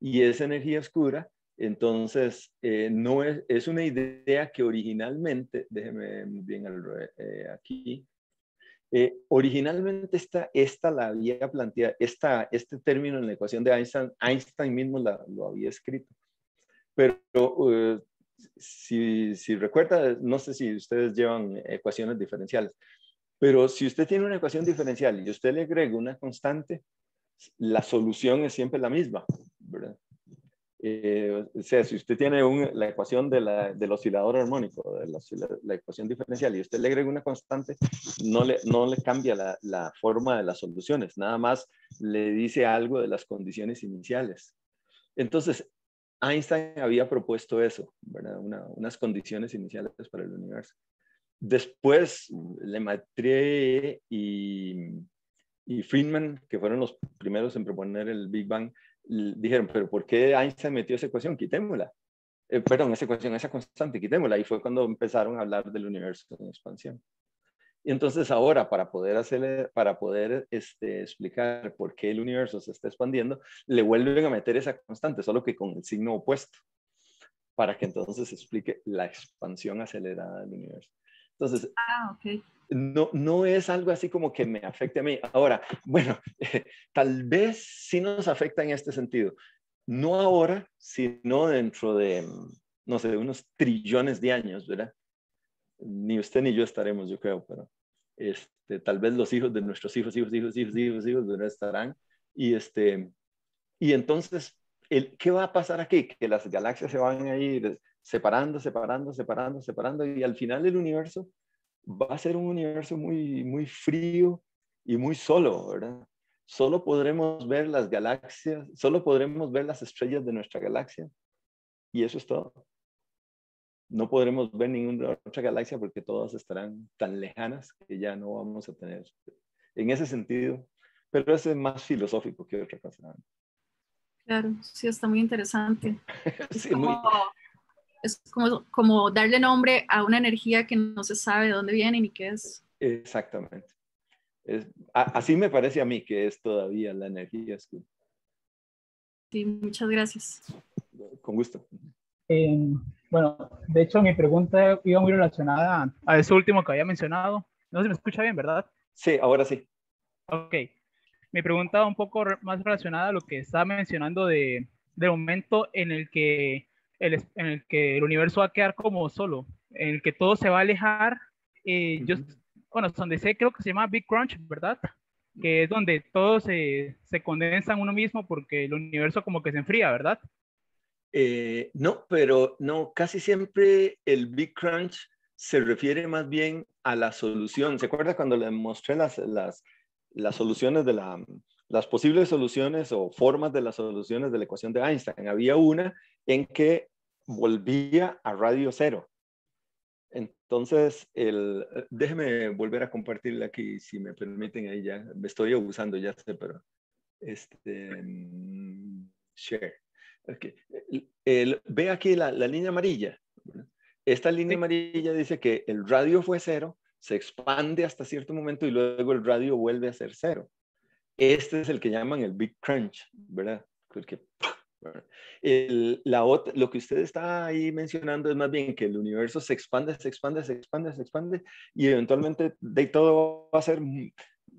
Y esa energía oscura, entonces, no es una idea que originalmente, déjeme bien aquí, originalmente esta la había planteado, este término en la ecuación de Einstein, Einstein mismo lo había escrito. Pero si recuerda, no sé si ustedes llevan ecuaciones diferenciales, pero si usted tiene una ecuación diferencial y usted le agrega una constante, la solución es siempre la misma, ¿verdad? O sea, si usted tiene la ecuación del oscilador armónico, la ecuación diferencial, y usted le agrega una constante, no le cambia la forma de las soluciones, nada más le dice algo de las condiciones iniciales. Entonces, Einstein había propuesto eso, ¿verdad? Unas condiciones iniciales para el universo. Después, Lemaitre y Friedman, que fueron los primeros en proponer el Big Bang, dijeron, pero ¿por qué Einstein metió esa ecuación? Quitémosla. Perdón, esa ecuación, esa constante, quitémosla. Y fue cuando empezaron a hablar del universo en expansión. Y entonces ahora, para poder explicar por qué el universo se está expandiendo, le vuelven a meter esa constante, solo que con el signo opuesto, para que entonces explique la expansión acelerada del universo. Entonces, ok. No es algo así como que me afecte a mí. Ahora, bueno, tal vez sí nos afecta en este sentido. No ahora, sino dentro de, no sé, unos trillones de años, ¿verdad? Ni usted ni yo estaremos, yo creo, pero tal vez los hijos de nuestros hijos, ¿verdad?, estarán. Y entonces, ¿qué va a pasar aquí? Que las galaxias se van a ir separando, y al final el universo va a ser un universo muy, muy frío y muy solo, ¿verdad? Solo podremos ver las galaxias, solo podremos ver las estrellas de nuestra galaxia, y eso es todo. No podremos ver ninguna otra galaxia porque todas estarán tan lejanas que ya no vamos a tener. En ese sentido, pero eso es más filosófico que otra cosa. Claro, sí, está muy interesante. Sí, Es como darle nombre a una energía que no se sabe de dónde viene ni qué es. Exactamente. Así me parece a mí que es todavía la energía oscura. Sí, muchas gracias. Con gusto. Bueno, de hecho mi pregunta iba muy relacionada a eso último que había mencionado. No sé si me escucha bien, ¿verdad? Sí, ahora sí. Ok. Mi pregunta va un poco más relacionada a lo que estaba mencionando del momento en el que el universo va a quedar como solo, en el que todo se va a alejar. Bueno, donde sé, creo que se llama Big Crunch, ¿verdad? Que es donde todo se condensa en uno mismo porque el universo como que se enfría, ¿verdad? No, pero no, casi siempre el Big Crunch se refiere más bien a la solución. ¿Se acuerda cuando le mostré las soluciones las posibles soluciones o formas de las soluciones de la ecuación de Einstein? Había una en que volvía a radio cero. Entonces, déjeme volver a compartirla aquí, si me permiten, ahí ya, me estoy abusando, ya sé, pero share. Okay. Ve aquí la línea amarilla. Esta línea amarilla dice que el radio fue cero, se expande hasta cierto momento y luego el radio vuelve a ser cero. Este es el que llaman el Big Crunch, ¿verdad? Porque, lo que usted está ahí mencionando es más bien que el universo se expande y eventualmente de todo va a ser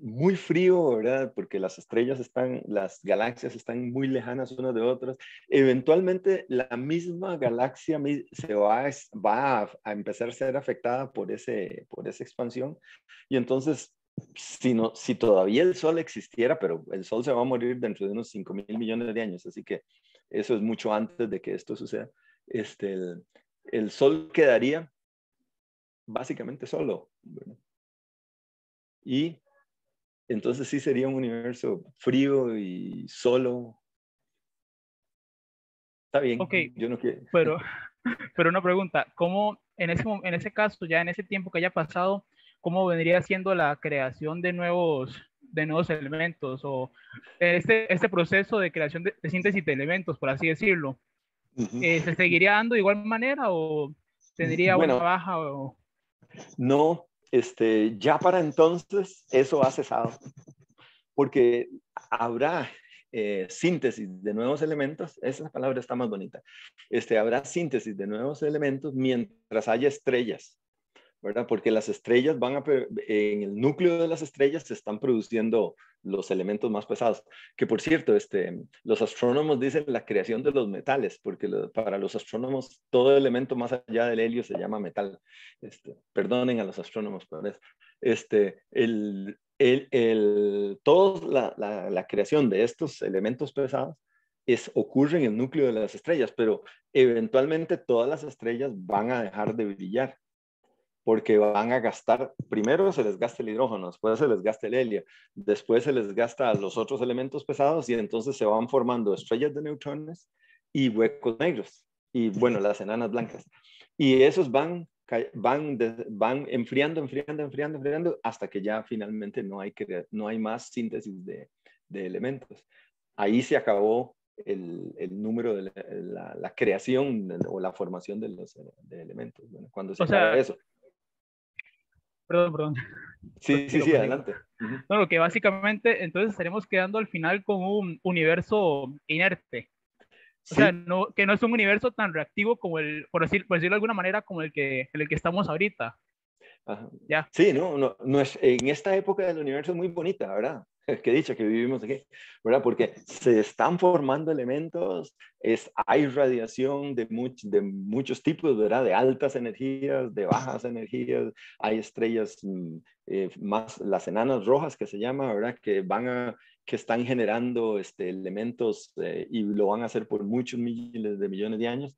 muy frío, ¿verdad? Porque las galaxias están muy lejanas unas de otras. Eventualmente la misma galaxia se va a empezar a ser afectada por esa expansión, y entonces si todavía el Sol existiera, pero el Sol se va a morir dentro de unos 5,000 millones de años, así que eso es mucho antes de que esto suceda, el Sol quedaría básicamente solo, ¿verdad? Y entonces sí sería un universo frío y solo. Está bien, okay, yo no quiero. Pero una pregunta, ¿cómo en ese caso, ya en ese tiempo que haya pasado, cómo vendría siendo la creación de nuevos elementos o este proceso de creación de síntesis de elementos, por así decirlo? ¿Se seguiría dando de igual manera o tendría una baja? No, ya para entonces eso ha cesado, porque habrá síntesis de nuevos elementos. Esa palabra está más bonita. Habrá síntesis de nuevos elementos mientras haya estrellas, ¿verdad? Porque las estrellas en el núcleo de las estrellas se están produciendo los elementos más pesados. Que por cierto, los astrónomos dicen la creación de los metales, porque para los astrónomos todo elemento más allá del helio se llama metal. Perdonen a los astrónomos por eso. Toda la creación de estos elementos pesados ocurre en el núcleo de las estrellas, pero eventualmente todas las estrellas van a dejar de brillar, porque van a gastar, primero se les gasta el hidrógeno, después se les gasta el helio, después se les gasta los otros elementos pesados y entonces se van formando estrellas de neutrones y huecos negros, y bueno, las enanas blancas. Y esos van enfriando hasta que ya finalmente no hay más síntesis de elementos. Ahí se acabó el número de la creación o la formación de elementos. Bueno, cuando se acaba eso. Perdón. Sí, adelante. No, lo que básicamente entonces estaremos quedando al final con un universo inerte. O sea, que no es un universo tan reactivo como por decirlo de alguna manera, como el que estamos ahorita. Ajá. Ya. Sí, no es, en esta época del universo es muy bonita, ¿verdad? Qué dicha que vivimos aquí, ¿verdad? Porque se están formando elementos, hay radiación de muchos tipos, ¿verdad? De altas energías, de bajas energías, hay estrellas más, las enanas rojas que se llama, ¿verdad? Que están generando elementos y lo van a hacer por muchos miles de millones de años.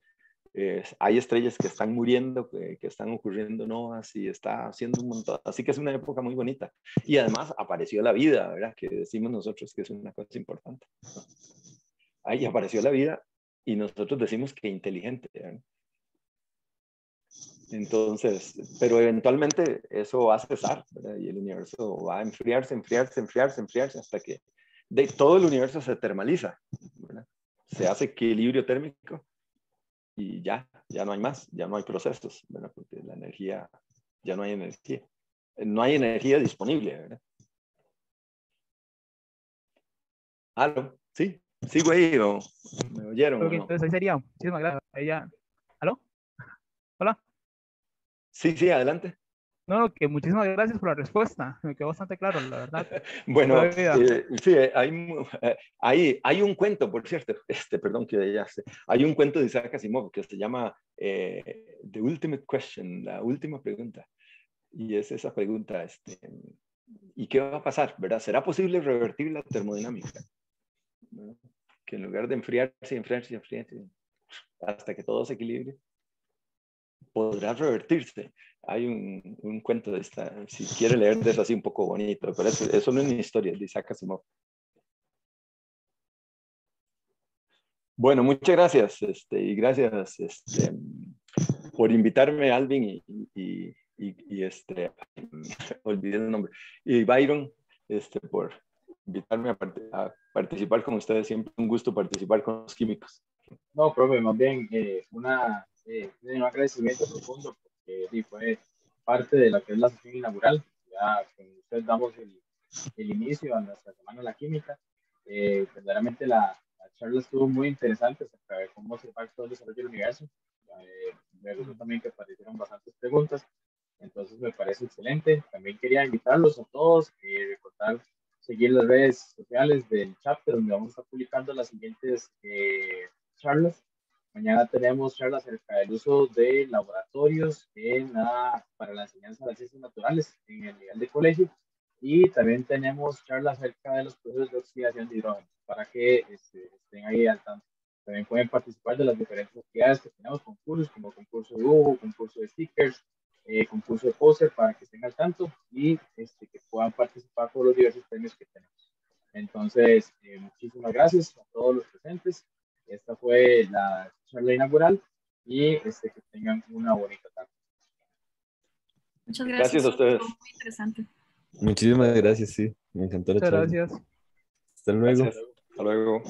Hay estrellas que están muriendo, que están ocurriendo novas y está haciendo un montón. Así que es una época muy bonita. Y además apareció la vida, ¿verdad? Que decimos nosotros que es una cosa importante. Ahí apareció la vida y nosotros decimos que inteligente, ¿verdad? Entonces, pero eventualmente eso va a cesar, ¿verdad? Y el universo va a enfriarse hasta que todo el universo se termaliza, ¿verdad? Se hace equilibrio térmico y ya no hay más, ya no hay procesos, ¿verdad? Porque la energía, ya no hay energía. No hay energía disponible, ¿verdad? ¿Aló? ¿Sí? ¿Sigo ahí o me oyeron o no? Entonces ahí sería. Muchísimas gracias. Ahí ya. ¿Aló? ¿Hola? Sí, adelante. No, que muchísimas gracias por la respuesta. Me quedó bastante claro, la verdad. Bueno, sí, hay un cuento, por cierto, perdón que ya sé, hay un cuento de Isaac Asimov que se llama The Ultimate Question, la última pregunta. Y es esa pregunta, ¿y qué va a pasar, verdad? ¿Será posible revertir la termodinámica? ¿No? Que en lugar de enfriarse hasta que todo se equilibre, podrá revertirse. Hay un cuento de si quiere leer de eso así un poco bonito, pero eso no es una historia, es de Isaac Asimov. Bueno, muchas gracias, y gracias por invitarme, Alvin, y olvidé el nombre, y Byron, por invitarme a participar con ustedes. Siempre un gusto participar con los químicos. No, profe, más bien un agradecimiento profundo, porque fue parte de lo que es la sesión inaugural. Ya con usted damos el inicio a nuestra Semana de la Química. Verdaderamente la charla estuvo muy interesante acerca de cómo se va todo el desarrollo del universo. Me gustó también que aparecieron bastantes preguntas, entonces me parece excelente. También quería invitarlos a todos y recordar seguir las redes sociales del chapter, donde vamos a estar publicando las siguientes charlas. Mañana tenemos charlas acerca del uso de laboratorios para la enseñanza de las ciencias naturales en el nivel de colegio, y también tenemos charlas acerca de los procesos de oxidación de hidrógeno para que estén ahí al tanto. También pueden participar de las diferentes actividades que tenemos, concursos como concurso de dibujo, concurso de stickers, concurso de póster, para que estén al tanto y que puedan participar por los diversos premios que tenemos. Entonces, muchísimas gracias a todos los presentes. Esta fue la charla inaugural y que tengan una bonita tarde. Muchas gracias. Gracias a ustedes. Muy interesante. Muchísimas gracias, sí. Me encantó la charla. Muchas gracias. Hasta luego. Gracias. Hasta luego.